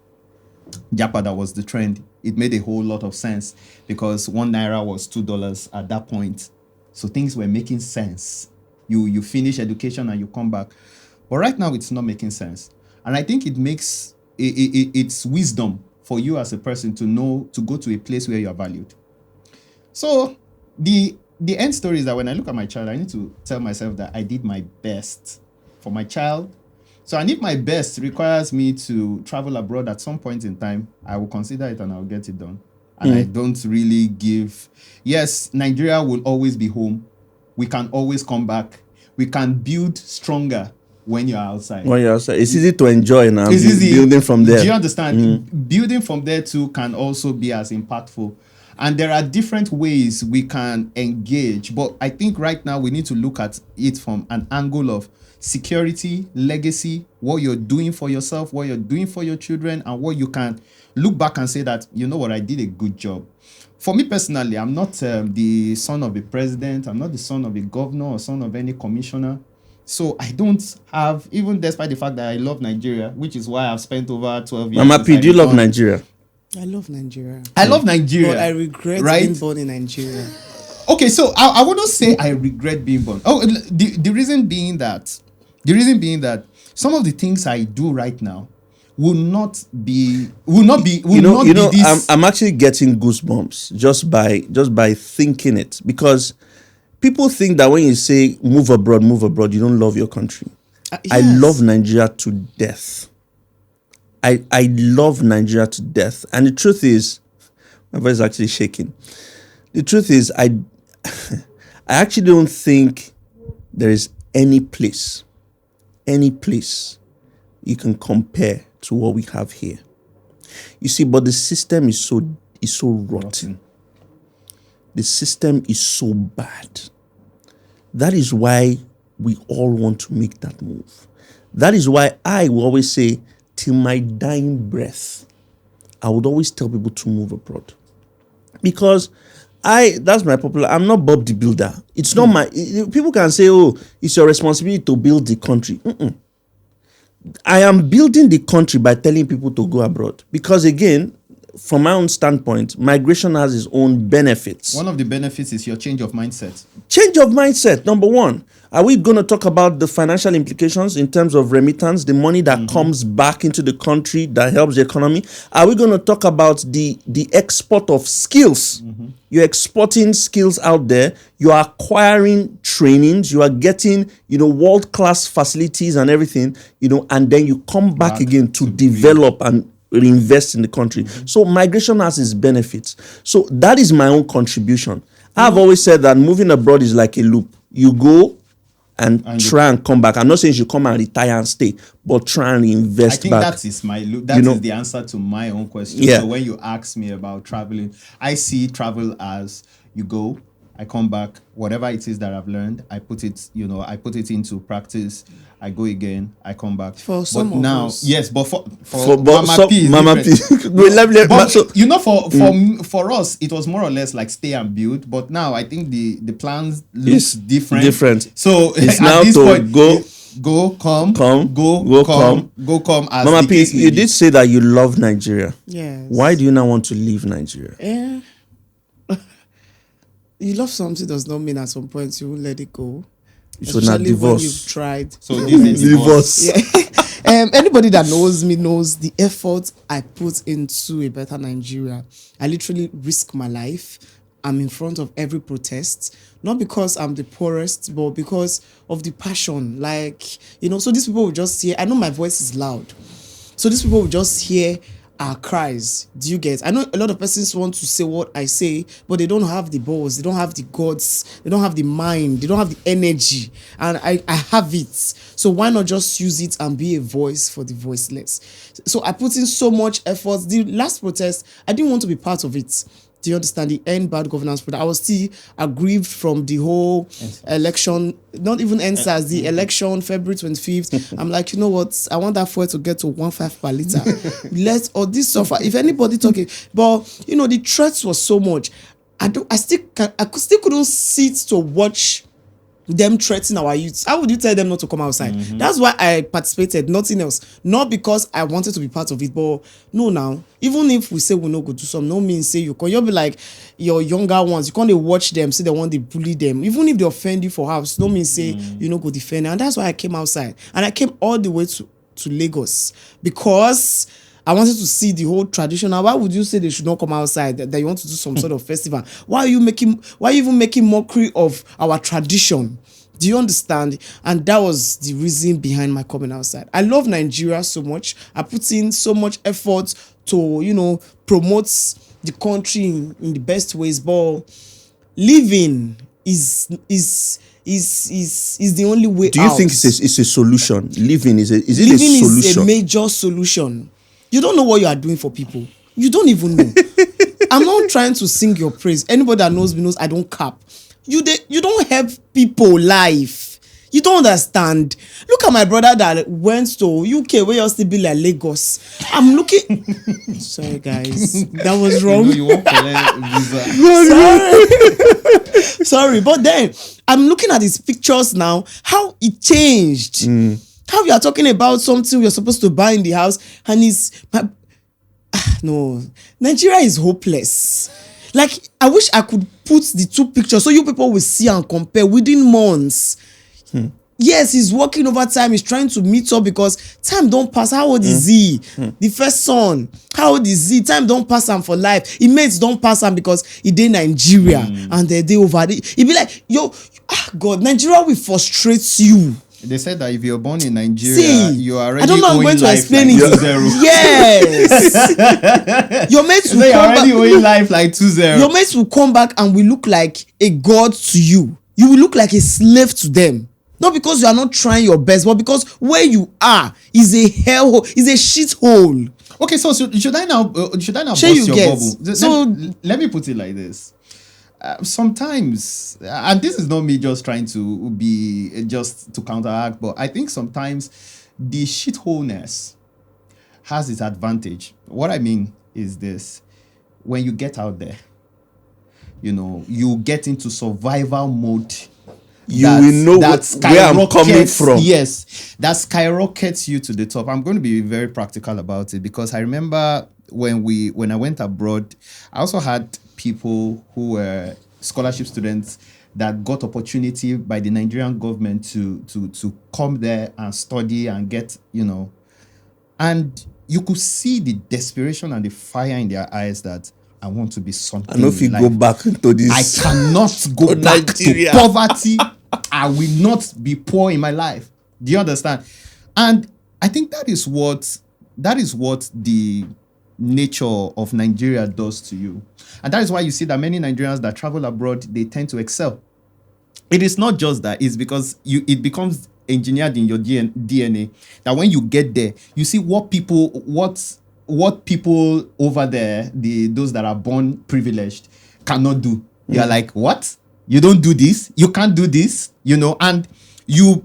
C: Japa, that was the trend. It made a whole lot of sense because 1 naira was $2 at that point. So things were making sense. You finish education and you come back. But right now it's not making sense. And I think it's wisdom for you as a person to know to go to a place where you are valued. So the end story is that when I look at my child, I need to tell myself that I did my best for my child. So, and if my best requires me to travel abroad at some point in time, I will consider it and I'll get it done. And I don't really give. Yes, Nigeria will always be home. We can always come back. We can build stronger when you're outside.
B: When you're outside, it's easy to enjoy now.
C: It's easy.
B: Building from there.
C: Do you understand? Building from there too can also be as impactful. And there are different ways we can engage. But I think right now we need to look at it from an angle of security, legacy, what you're doing for yourself, what you're doing for your children, and what you can look back and say that, you know what, I did a good job. For me personally, I'm not the son of a president. I'm not the son of a governor or son of any commissioner. So I don't have, even despite the fact that I love Nigeria, which is why I've spent over 12 years.
B: Mama P, do you love Nigeria?
D: I love Nigeria.
C: I love Nigeria.
D: But I regret being born in Nigeria.
C: Okay, so I wouldn't say I regret being born. Oh, the reason being that some of the things I do right now will not be this.
B: I'm actually getting goosebumps just by thinking it, because people think that when you say move abroad, you don't love your country.
D: Yes.
B: I love Nigeria to death. I love Nigeria to death. And the truth is, my voice is actually shaking. The truth is, I actually don't think there is any place you can compare to what we have here. You see, but the system is so rotten. The system is so bad. That is why we all want to make that move. That is why I will always say, till my dying breath, I would always tell people to move abroad. Because that's my popular, I'm not Bob the Builder. It's not my, people can say, oh, it's your responsibility to build the country. I am building the country by telling people to go abroad. Because again, from my own standpoint, migration has its own benefits.
C: One of the benefits is your change of mindset.
B: Change of mindset, number one. Are we going to talk about the financial implications in terms of remittance, the money that comes back into the country that helps the economy? Are we going to talk about the export of skills? You're exporting skills out there. You are acquiring trainings. You are getting, world-class facilities and everything, and then you come back again to develop and reinvest in the country. So migration has its benefits. So that is my own contribution. I've always said that moving abroad is like a loop. You go and try and come back. I'm not saying you should come and retire and stay, but try and invest back.
C: I think that is my loop. That is the answer to my own question. Yeah. So when you ask me about traveling, I see travel as you go, I come back, whatever it is that I've learned, I put it into practice. I go again, I come back.
D: For some of us.
C: Yes, but for Mama P. For us, it was more or less like stay and build. But now I think the plans look different. So
B: it's
C: at
B: now
C: this
B: to
C: point,
B: go, come.
C: As
B: Mama
C: the
B: P,
C: case may
B: you
C: be.
B: did say that you love Nigeria.
D: Yes.
B: Why do you now want to leave Nigeria?
D: Yeah. You love something does not mean at some point you will let it go.
B: So not
D: Especially when
B: divorce.
D: you've tried.
C: So this is
B: Divorce.
D: Yeah. Anybody that knows me knows the effort I put into a better Nigeria. I literally risk my life. I'm in front of every protest, not because I'm the poorest, but because of the passion. So these people will just hear, I know my voice is loud. So these people will just hear our cries. Do you get? I know a lot of persons want to say what I say, but they don't have the balls, they don't have the guts, they don't have the mind, they don't have the energy, and I have it. So why not just use it and be a voice for the voiceless? So I put in so much effort. The last protest, I didn't want to be part of it. Do you understand? The end bad governance protest. I was still aggrieved from the whole election, not even NSAS, the election, February 25th. I'm like, you know what? I want that fuel to get to 1.5 per liter. Let's or this suffer. If anybody talking, but the threats was so much. I still couldn't sit to watch them threatening our youths. How would you tell them not to come outside? That's why I participated, nothing else. Not because I wanted to be part of it, but no now. Even if we say we no go do some, no means say you can. You'll be like your younger ones. You can't watch them, say they want to bully them. Even if they offend you for house, no means say you no go defend. And that's why I came outside. And I came all the way to Lagos because I wanted to see the whole tradition. Now, why would you say they should not come outside? That you want to do some sort of festival? Why are you even making mockery of our tradition? Do you understand? And that was the reason behind my coming outside. I love Nigeria so much. I put in so much effort to, promote the country in the best ways. But living is the only way out.
B: Do you think it's a solution? Living is it a
D: Living
B: solution?
D: is a major solution. You don't know what you are doing for people. You don't even know. I'm not trying to sing your praise. Anybody that knows me knows I don't cap. You don't help people life. You don't understand. Look at my brother that went to UK where you still be like Lagos. I'm looking. Sorry guys, that was wrong.
C: You won't collect visa.
D: Sorry, but then I'm looking at his pictures now. How it changed. How you are talking about something you're supposed to buy in the house and no, Nigeria is hopeless. Like, I wish I could put the two pictures so you people will see and compare within months. Yes, he's working overtime. He's trying to meet up because time don't pass. How old is he? The first son. How old is he? Time don't pass him for life. His mates don't pass him because he did Nigeria and they over there. He be like, God, Nigeria will frustrate you.
C: They said that if you're born in Nigeria, you are already
D: I don't know. I'm going to explain it. Yes. Your mates will come back.
C: Owing life like 2-0.
D: Your mates will come back and will look like a god to you. You will look like a slave to them. Not because you are not trying your best, but because where you are is a hellhole, is a shithole.
C: Okay, so should I now bust your bubble? So let me put it like this. Sometimes, and this is not me just trying to be just to counteract, but I think sometimes the shitholeness has its advantage. What I mean is this: when you get out there, you get into survival mode.
B: You will know where I'm coming from.
C: Yes, that skyrockets you to the top. I'm going to be very practical about it because I remember when I went abroad, I also had people who were scholarship students that got opportunity by the Nigerian government to come there and study and get, and you could see the desperation and the fire in their eyes that I want to be something.
B: I know if you go back into this,
C: I cannot go back Nigeria. To poverty. I will not be poor in my life. Do you understand? And I think that is what the nature of Nigeria does to you. And that is why you see that many Nigerians that travel abroad, they tend to excel. It is not just that, it's because it becomes engineered in your DNA that when you get there, you see what people over there, those that are born privileged, cannot do. You're like, what? You don't do this? You can't do this? And you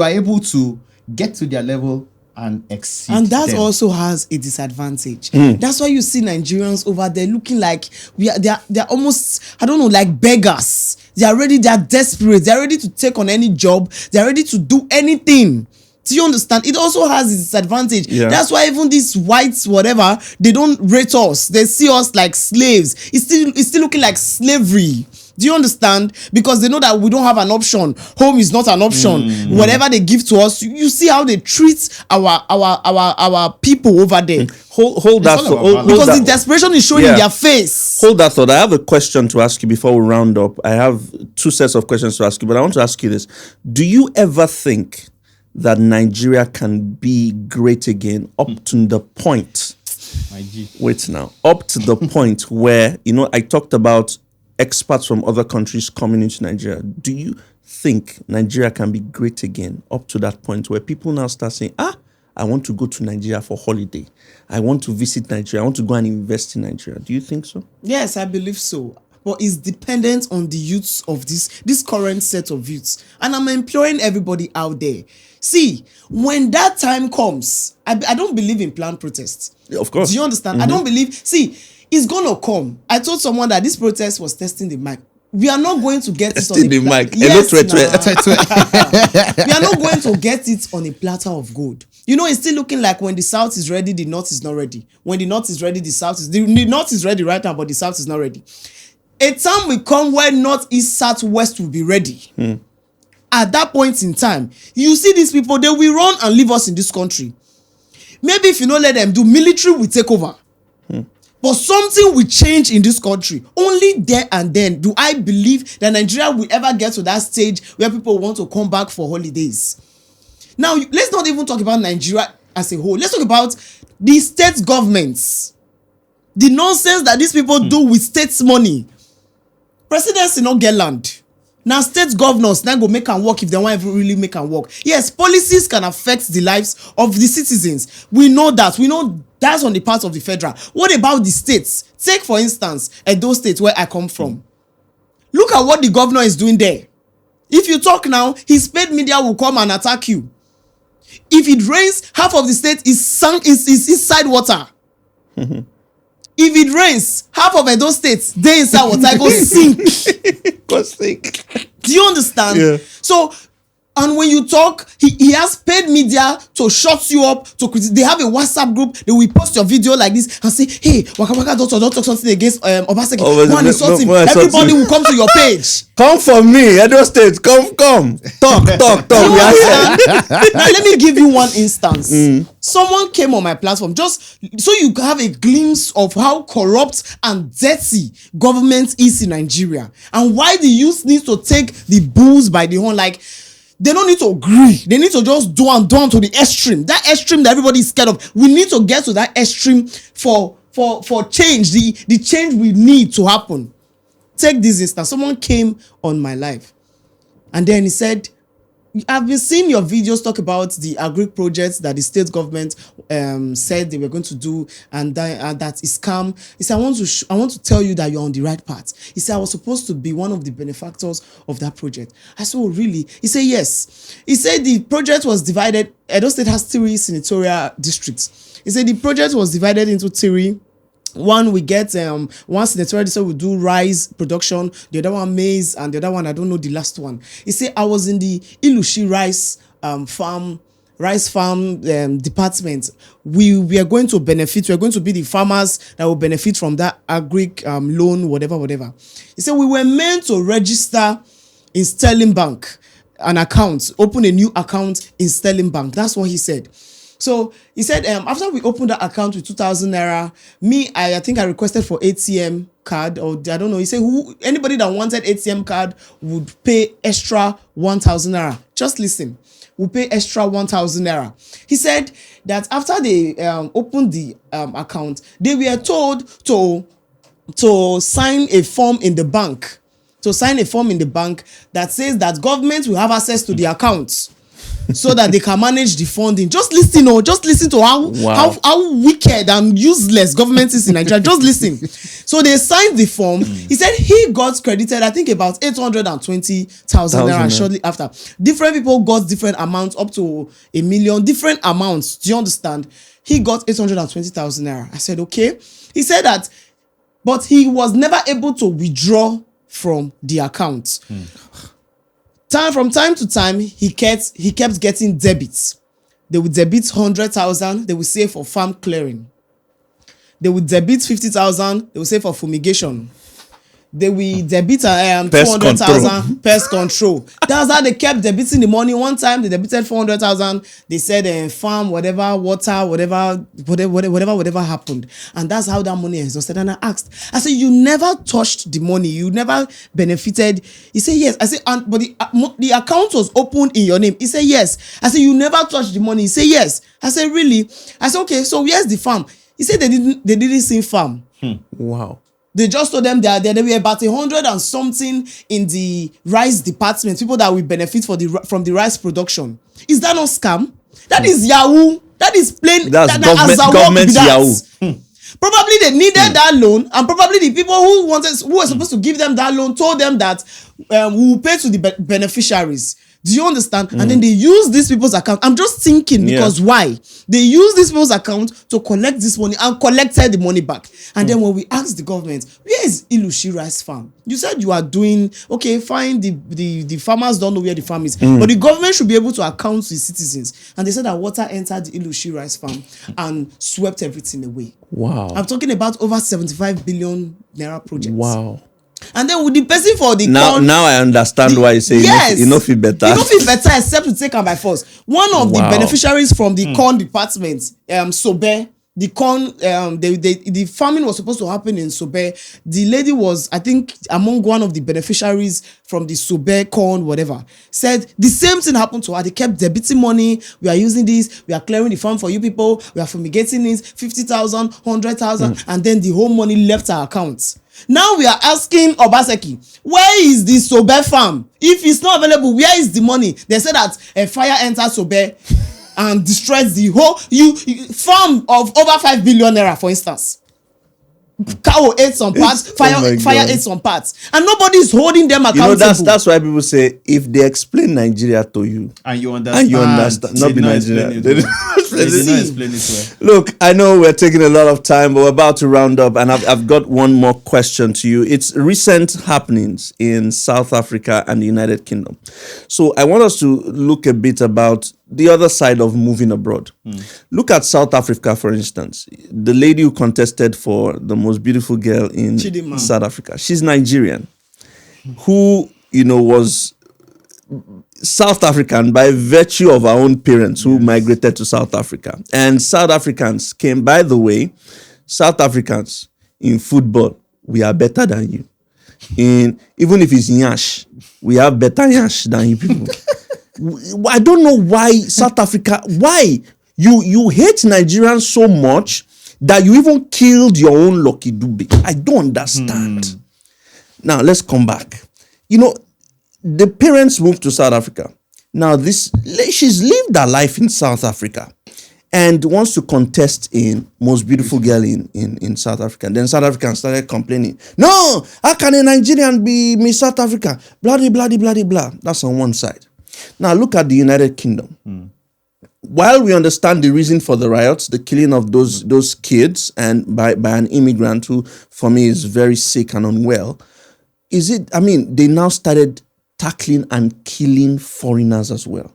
C: are able to get to their level and exceed
D: and that
C: them.
D: Also has a disadvantage. That's why you see Nigerians over there looking like they're almost, I don't know, like beggars. They're desperate. They're ready to take on any job. They're ready to do anything. Do you understand? It also has its disadvantage. Yeah. That's why even these whites, whatever, they don't rate us. They see us like slaves. It's still looking like slavery. Do you understand? Because they know that we don't have an option. Home is not an option. Whatever they give to us, you see how they treat our people over there.
B: Hold that thought.
D: Because the desperation is showing in their face.
B: Hold that thought. I have a question to ask you before we round up. I have two sets of questions to ask you, but I want to ask you this. Do you ever think that Nigeria can be great again up to the point? Wait now. Up to the point where, I talked about expats from other countries coming into Nigeria. Do you think Nigeria can be great again up to that point where people now start saying, I want to go to Nigeria for holiday. I want to visit Nigeria. I want to go and invest in Nigeria. Do you think so?
D: Yes, I believe so. But it's dependent on the youths of this current set of youths. And I'm imploring everybody out there. See, when that time comes, I don't believe in planned protests.
B: Of course.
D: Do you understand? I don't believe. See, it's going to come. I told someone that this protest was testing the mic. we are not going to get it
B: Still
D: on
B: the
D: a
B: mic.
D: Yes,
B: Hello,
D: we are not going to get it on a platter of gold. You know, it's still looking like when the south is ready, the north is not ready. When the north is ready, the north is ready right now, but the south is not ready. A time will come where north, east, south, west will be ready. At that point in time, you see these people, they will run and leave us in this country. Maybe if you don't let them do, military will take over. But something will change in this country. Only there and then do I believe that Nigeria will ever get to that stage where people want to come back for holidays. Now, let's not even talk about Nigeria as a whole. Let's talk about the state governments. The nonsense that these people do with states' money. Presidents not get land. Now, state governors now go make and work if they want to really make and work. Yes, policies can affect the lives of the citizens. We know that. We know that's on the part of the federal. What about the states? Take, for instance, Edo State, where I come from. Look at what the governor is doing there. If you talk now, his paid media will come and attack you. If it rains, half of the state is sunk, is inside water. If it rains, half of Edo State, they inside water, go sink.
B: Go sink.
D: Do you understand?
B: Yeah.
D: So, and when you talk, he has paid media to shut you up, to they have a WhatsApp group, they will post your video like this and say, hey, Wakawaka Doctor, don't talk something against Obaseki. Go and insult him. Everybody will come to your page.
B: Come for me, Edo State. Come. Talk. We are here.
D: Now, let me give you one instance. Someone came on my platform just so you have a glimpse of how corrupt and dirty government is in Nigeria and why the youth needs to take the bulls by the horn. Like, they don't need to agree. They need to just do to the extreme. That extreme that everybody is scared of. We need to get to that extreme for change. The change we need to happen. Take this instance. Someone came on my live and then he said, I've been seeing your videos talk about the agri projects that the state government said they were going to do and that is scam. He said, I want to tell you that you're on the right path. He said, I was supposed to be one of the benefactors of that project. I said, oh, really? He said, yes. He said the project was divided. Edo State has 3 senatorial districts. He said the project was divided into 3. One we get one senatorial district will do rice production, the other one maize, and the other one I don't know the last one. He said I was in the Ilushi rice farm department. We are going to benefit. We are going to be the farmers that will benefit from that agri loan, whatever. He said we were meant to register in Sterling Bank an account, open a new account in Sterling Bank. That's what he said. So he said, after we opened that account with 2,000 naira, I think I requested for ATM card, or I don't know. He said, anybody that wanted ATM card would pay extra 1,000 naira. Just listen, will pay extra 1,000 naira. He said that after they opened the account, they were told to sign a form in the bank, that says that government will have access to the accounts. So that they can manage the funding. Just listen to how wicked and useless government is in Nigeria. Just listen. So they signed the form. He said he got credited, I think, about 820,000 naira shortly after. Different people got different amounts, up to 1 million, different amounts. Do you understand? He got 820,000 naira. I said, okay. He said that, but he was never able to withdraw from the account. From time to time, he kept getting debits. They would debit 100,000. They would say for farm clearing. They would debit 50,000. They would say for fumigation. They will debit 200,000 pest control. That's how they kept debiting the money. One time they debited 400,000. They said farm, whatever, water, whatever happened. And that's how that money is exhausted. And I asked, I said, you never touched the money. You never benefited. He said, yes. I said, but the account was opened in your name. He said, yes. I said, you never touched the money. He said, yes. I said, really? I said, okay, so where's the farm? He said they didn't see farm.
B: Wow.
D: They just told them that there were about 100 and something in the rice department, people that will benefit from the rice production. Is that not scam? That is Yahoo. That is plain.
B: That's government Yahoo.
D: Probably they needed that loan, and probably the people who were supposed to give them that loan told them that we will pay to the beneficiaries. Do you understand? And then they use these people's account. I'm just thinking because why? They use these people's account to collect this money and collected the money back. And then when we ask the government, where is Ilushi rice farm? You said you are doing, okay, fine, the farmers don't know where the farm is. But the government should be able to account to the citizens. And they said that water entered the Ilushi rice farm and swept everything away.
B: Wow.
D: I'm talking about over 75 billion naira projects.
B: Wow.
D: And then with the person for the
B: Now I understand why you say you know feel better.
D: You know feel better except to take am by force. One of the beneficiaries from the corn department, Sobe, the corn, the farming was supposed to happen in Sobe. The lady was, I think, among one of the beneficiaries from the Sobe corn, whatever, said the same thing happened to her. They kept debiting money. We are using this. We are clearing the farm for you people. We are fumigating it, 50,000, 100,000, and then the whole money left her account. Now we are asking Obaseki, where is the Sobe farm? If it's not available, where is the money? They said that a fire entered Sobe and destroyed the whole farm of over 5 billion naira, for instance. Cow ate some parts, fire ate some parts, and nobody is holding them accountable.
B: You know, that's why people say if they explain Nigeria to you
C: and you understand,
B: not be Nigeria.
C: They did not explain it well.
B: Look, I know we're taking a lot of time, but we're about to round up, and I've got one more question to you. It's recent happenings in South Africa and the United Kingdom. So I want us to look a bit about the other side of moving abroad. Look at South Africa, for instance. The lady who contested for the most beautiful girl in
D: Chidinma.
B: South Africa, she's Nigerian, who, was South African by virtue of our own parents who migrated to South Africa. And South Africans came, by the way, South Africans in football, we are better than you. Even if it's Nyash, we have better Nyash than you people. I don't know why South Africa, why you hate Nigerians so much that you even killed your own Lucky Dube. I don't understand. Now let's come back. The parents moved to South Africa. Now she's lived her life in South Africa and wants to contest in most beautiful girl in South Africa. Then South Africans started complaining. No, how can a Nigerian be Miss South Africa? Blah, blah, blah, blah, blah. That's on one side. Now look at the United Kingdom. While we understand the reason for the riots, the killing of those kids and by an immigrant who, for me, is very sick and unwell, they now started tackling and killing foreigners as well.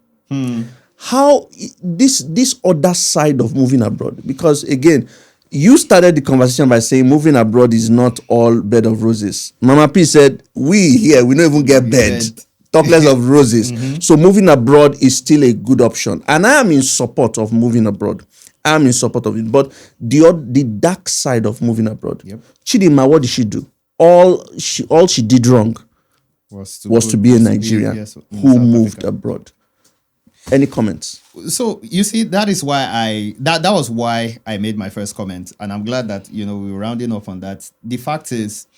B: How this other side of moving abroad? Because again, you started the conversation by saying moving abroad is not all bed of roses. Mama P said, we here, we don't even get bed. Talk less of roses. So moving abroad is still a good option. And I am in support of moving abroad. I am in support of it. But the dark side of moving abroad. Chidinma, what did she do? All she did wrong was to be a Nigerian who moved abroad. Any comments?
C: So you see, that is why that was why I made my first comment. And I'm glad that we were rounding up on that. The fact is,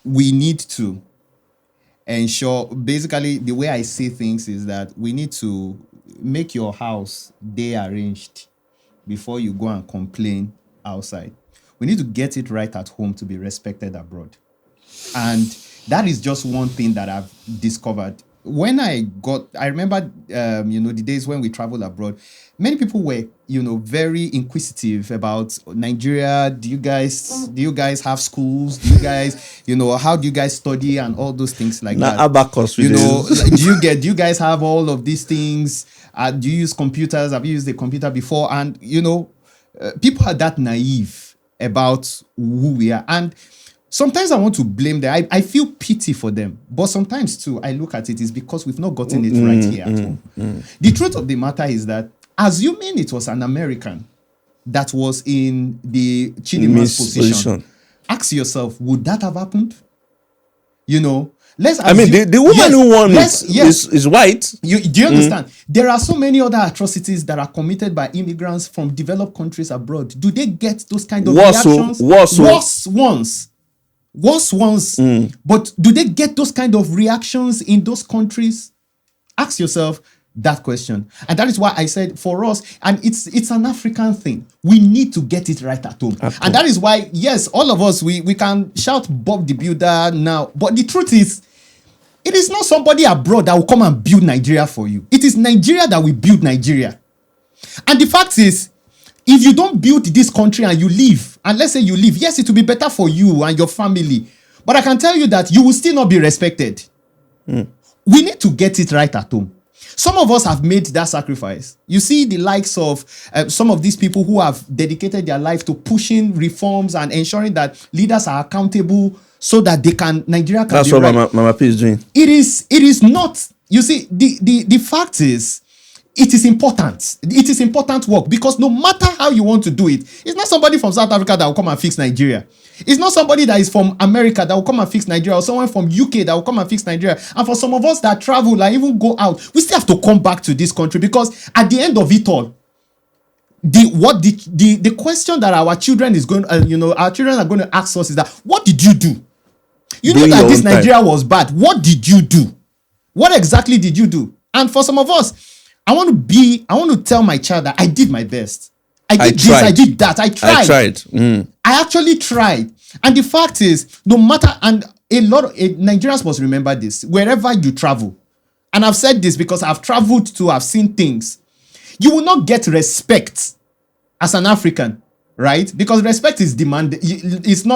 C: we need to ensure, basically the way I see things is that we need to make your house day arranged before you go and complain outside. We need to get it right at home to be respected abroad. And that is just one thing that I've discovered. When I remember, the days when we traveled abroad, many people were, very inquisitive about Nigeria. Do you guys have schools? Do you guys, how do you guys study and all those things like that?
B: Abacus,
C: do you guys have all of these things? Do you use computers? Have you used a computer before? And, people are that naive about who we are. And sometimes I want to blame them. I feel pity for them. But sometimes, too, I look at it, it's because we've not gotten it right here at home. The truth of the matter is that, assuming it was an American that was in the Chidinma's position, ask yourself, would that have happened? Let's assume,
B: the woman who won is white.
C: Do you understand? There are so many other atrocities that are committed by immigrants from developed countries abroad. Do they get those kind of reactions? Worse ones. But do they get those kind of reactions in those countries? Ask yourself that question. And that is why I said for us, and it's an African thing, we need to get it right at home. And that is why, yes, all of us, we can shout Bob the Builder now. But the truth is, It is not somebody abroad that will come and build Nigeria for you. It is Nigeria that will build Nigeria. And the fact is, if you don't build this country and you leave, and let's say you leave, yes, it will be better for you and your family. But I can tell you that you will still not be respected. We need to get it right at home. Some of us have made that sacrifice. You see the likes of some of these people who have dedicated their life to pushing reforms and ensuring that leaders are accountable so that Nigeria can
B: That's
C: be
B: what
C: right.
B: Mama P is doing.
C: It is not. You see, the fact is, it is important. It is important work, because no matter how you want to do it, it's not somebody from South Africa that will come and fix Nigeria. It's not somebody that is from America that will come and fix Nigeria, or someone from UK that will come and fix Nigeria. And for some of us that travel, like even go out, we still have to come back to this country, because at the end of it all, the question that our children is going, our children are going to ask us is that, what did you do? You knew that this Nigeria was bad. What did you do? What exactly did you do? And for some of us, I want to tell my child that I did my best. I did this, I did that. I tried. I actually tried. And the fact is, no matter, and Nigerians must remember this, wherever you travel, and I've said this because I've traveled to, I've seen things, you will not get respect as an African, right? Because respect is demanded. It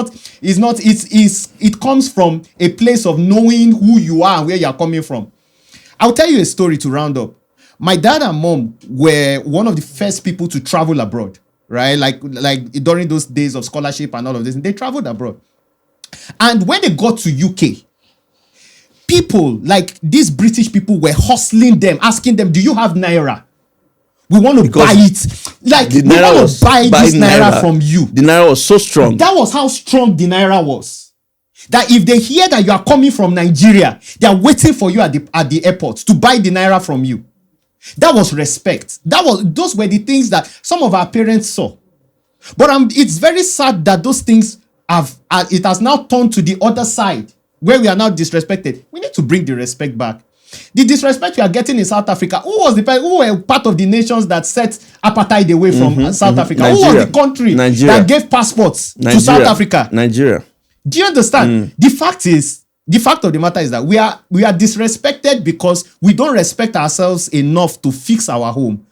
C: comes from a place of knowing who you are and where you're coming from. I'll tell you a story to round up. My dad and mom were one of the first people to travel abroad, right? Like during those days of scholarship and all of this, and they traveled abroad. And when they got to UK, people like these British people were hustling them, asking them, "Do you have naira? We want to buy it. Like, we want to buy this naira from you."
B: The naira was so strong.
C: That was how strong the naira was. That if they hear that you are coming from Nigeria, they are waiting for you at the airport to buy the naira from you. That was respect. Those were the things that some of our parents saw. But it's very sad that those things it has now turned to the other side, where we are now disrespected. We need to bring the respect back. The disrespect we are getting in South Africa, who were part of the nations that set apartheid away from South Africa?
B: Nigeria.
C: Who was the country that gave passports to South Africa?
B: Nigeria.
C: Do you understand? The fact of the matter is that we are disrespected because we don't respect ourselves enough to fix our home.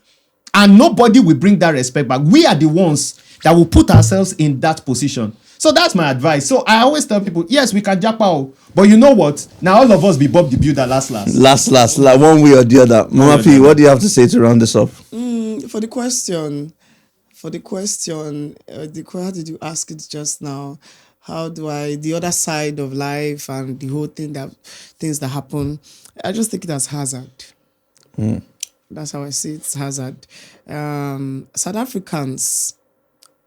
C: And nobody will bring that respect back. We are the ones that will put ourselves in that position. So that's my advice. So I always tell people, yes, we can japa, but you know what? Now all of us be Bob the Builder last.
B: Last, like one way or the other. Mama P, what do you have to say to round this up?
D: For the question, how did you ask it just now? How do the other side of life and the whole things that happen, I just take it as hazard. That's how I see it, hazard. South Africans,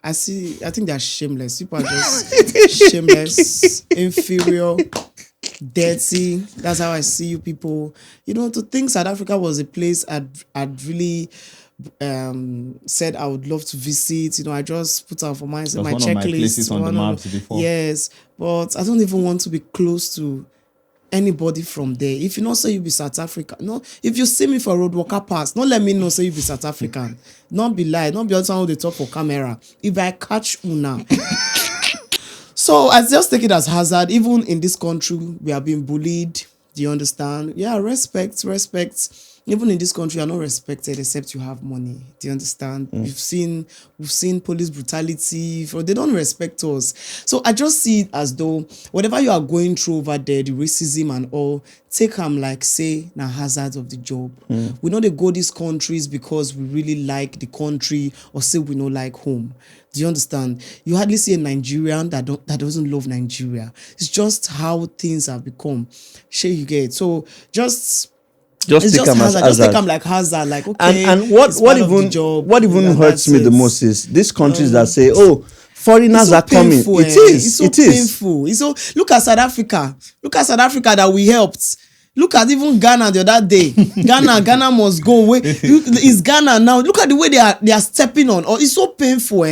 D: I think they're shameless. People are just shameless, inferior, dirty. That's how I see you people. To think South Africa was a place I'd really said I would love to visit. I just put out for my checklist.
C: One of my places on the maps before.
D: Yes, but I don't even want to be close to anybody from there. If you not say you be South Africa, no. If you see me for road walker pass, not let me know say you be South African. Not be lie, not be on someone they talk for camera. If I catch una. So I just take it as hazard. Even in this country, we are being bullied. Do you understand? Yeah, respect. Even in this country, you are not respected except you have money. Do you understand? We've seen police brutality. They don't respect us. So I just see it as though whatever you are going through over there, the racism and all, take them like say na hazards of the job. We know they go these countries because we really like the country, or say we don't like home. Do you understand? You hardly see a Nigerian that doesn't love Nigeria. It's just how things have become. Sure, you get it. So just take them as hazard. Just take them like hazard. Like, okay,
B: and what even hurts me the most is these countries that say, "Oh, foreigners are coming." It's so
C: painful.
D: It's so. Look at South Africa. Look at South Africa that we helped. Look at even Ghana the other day. Ghana must go away. It's Ghana now. Look at the way they are stepping on. Oh, it's so painful,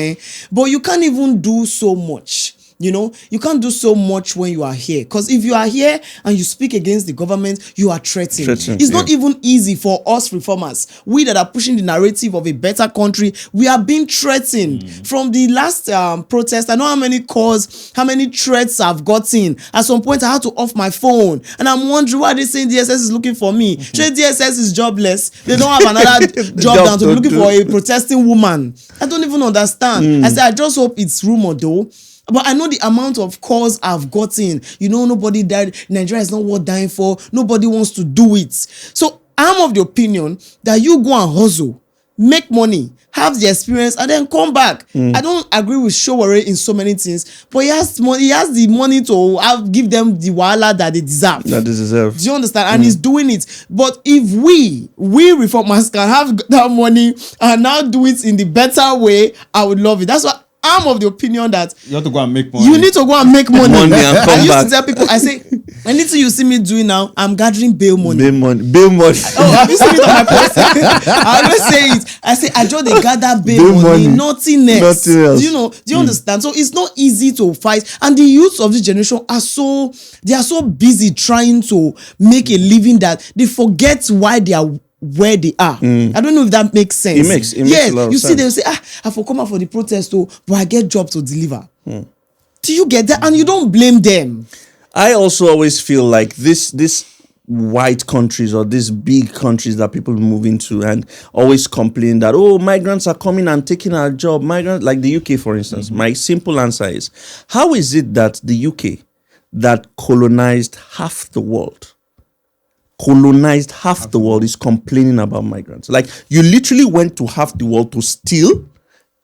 D: But you can't even do so much. You know, you can't do so much when you are here. Because if you are here and you speak against the government, you are threatening. It's not even easy for us reformers. We that are pushing the narrative of a better country, we are being threatened. From the last protest, I know how many calls, how many threats I've gotten. At some point, I had to off my phone. And I'm wondering why they saying DSS is looking for me. Sure, DSS is jobless. They don't have another job than to be looking for a protesting woman. I don't even understand. I said, I just hope it's rumor though. But I know the amount of calls I've gotten. You know, nobody died. Nigeria is not worth dying for. Nobody wants to do it. So I'm of the opinion that you go and hustle, make money, have the experience, and then come back. I don't agree with Showore in so many things, but he has money. He has the money to give them the wahala that they deserve.
B: That they deserve.
D: Do you understand? And he's doing it. But if we reformers can have that money and now do it in the better way, I would love it. That's why I'm of the opinion that
C: You have to go and make money.
D: you need to go and make money.
B: Money and come
D: I used
B: back.
D: to tell people, I say, anything you see me doing now, I'm gathering bail money.
B: Bill money.
D: Oh, have you seen it on my post? I always say it. I say, I just they gather bail money, nothing else.
B: Nothing else.
D: Do you understand? So it's not easy to fight. And the youths of this generation are so busy trying to make a living that they forget why they are where they are. I don't know if that makes sense.
B: It makes a lot of
D: you
B: sense.
D: see, they'll say, I for come out for the protest, but I get job to deliver. Do you get that? And you don't blame them.
B: I also always feel like this white countries or these big countries that people move into and always complain that, oh, migrants are coming and taking our job. Migrants, like the UK, for instance. My simple answer is, how is it that the UK that colonized half the world is complaining about migrants? Like, you literally went to half the world to steal,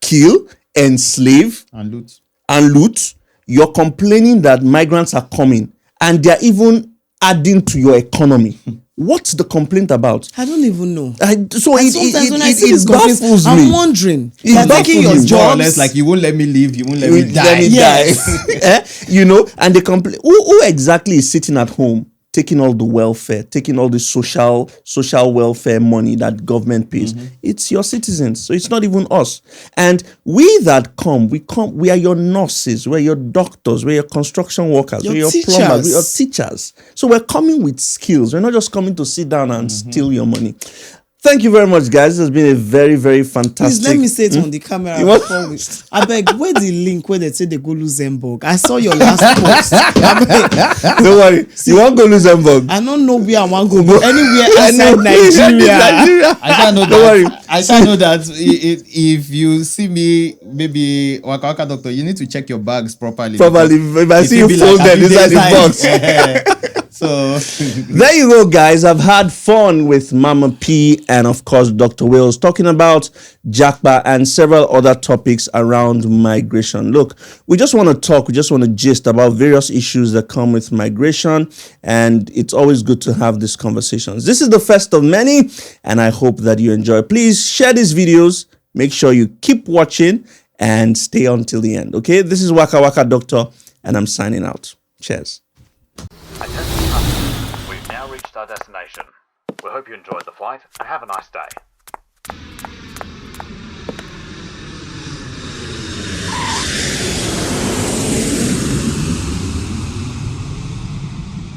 B: kill, enslave,
C: and
B: loot. You're complaining that migrants are coming and they're even adding to your economy. What's the complaint about?
D: I don't even know.
B: So
D: And sometimes when I see these complaints,
B: baffles me.
D: I'm wondering.
B: It
D: They're taking your
B: baffles me.
C: more or
D: jobs.
C: less like you won't let me live, you won't let
B: Let
C: me die.
B: me
D: Yes.
B: die. You know, and they complain. Who exactly is sitting at home taking all the welfare, taking all the social welfare money that government pays? It's your citizens. So it's not even us. And we that come, we are your nurses, we're your doctors, we're your construction workers,
D: Your
B: we're your
D: teachers.
B: plumbers, we're your teachers. So we're coming with skills. We're not just coming to sit down and steal your money. Thank you very much, guys. This has been a very, very fantastic.
D: Please let me say it on the camera.
B: You want-
D: before we- I beg, where the link where they say they go Luxembourg? I saw your last post.
B: Don't worry. You won't go Luxembourg.
D: I don't know where I want to go. Anywhere outside Nigeria.
C: I can't know
B: Don't worry.
C: that. I can't know that if you see me, maybe Wakawaka Doctor, you need to check your bags properly.
B: Probably,
C: because
B: if I
C: it
B: see
C: will
B: you
C: be like
B: folded inside the
C: Abide
B: box.
C: So
B: There you go, guys. I've had fun with Mama P and, of course, Dr. Wills talking about Japa and several other topics around migration. Look, we just want to talk, we just want to gist about various issues that come with migration, and it's always good to have these conversations. This is the first of many, and I hope that you enjoy. Please share these videos, make sure you keep watching, and stay until the end, okay? This is Wakawaka Doctor, and I'm signing out. Cheers.
A: Attention passengers, we've now reached our destination. We hope you enjoyed the flight and have a nice day.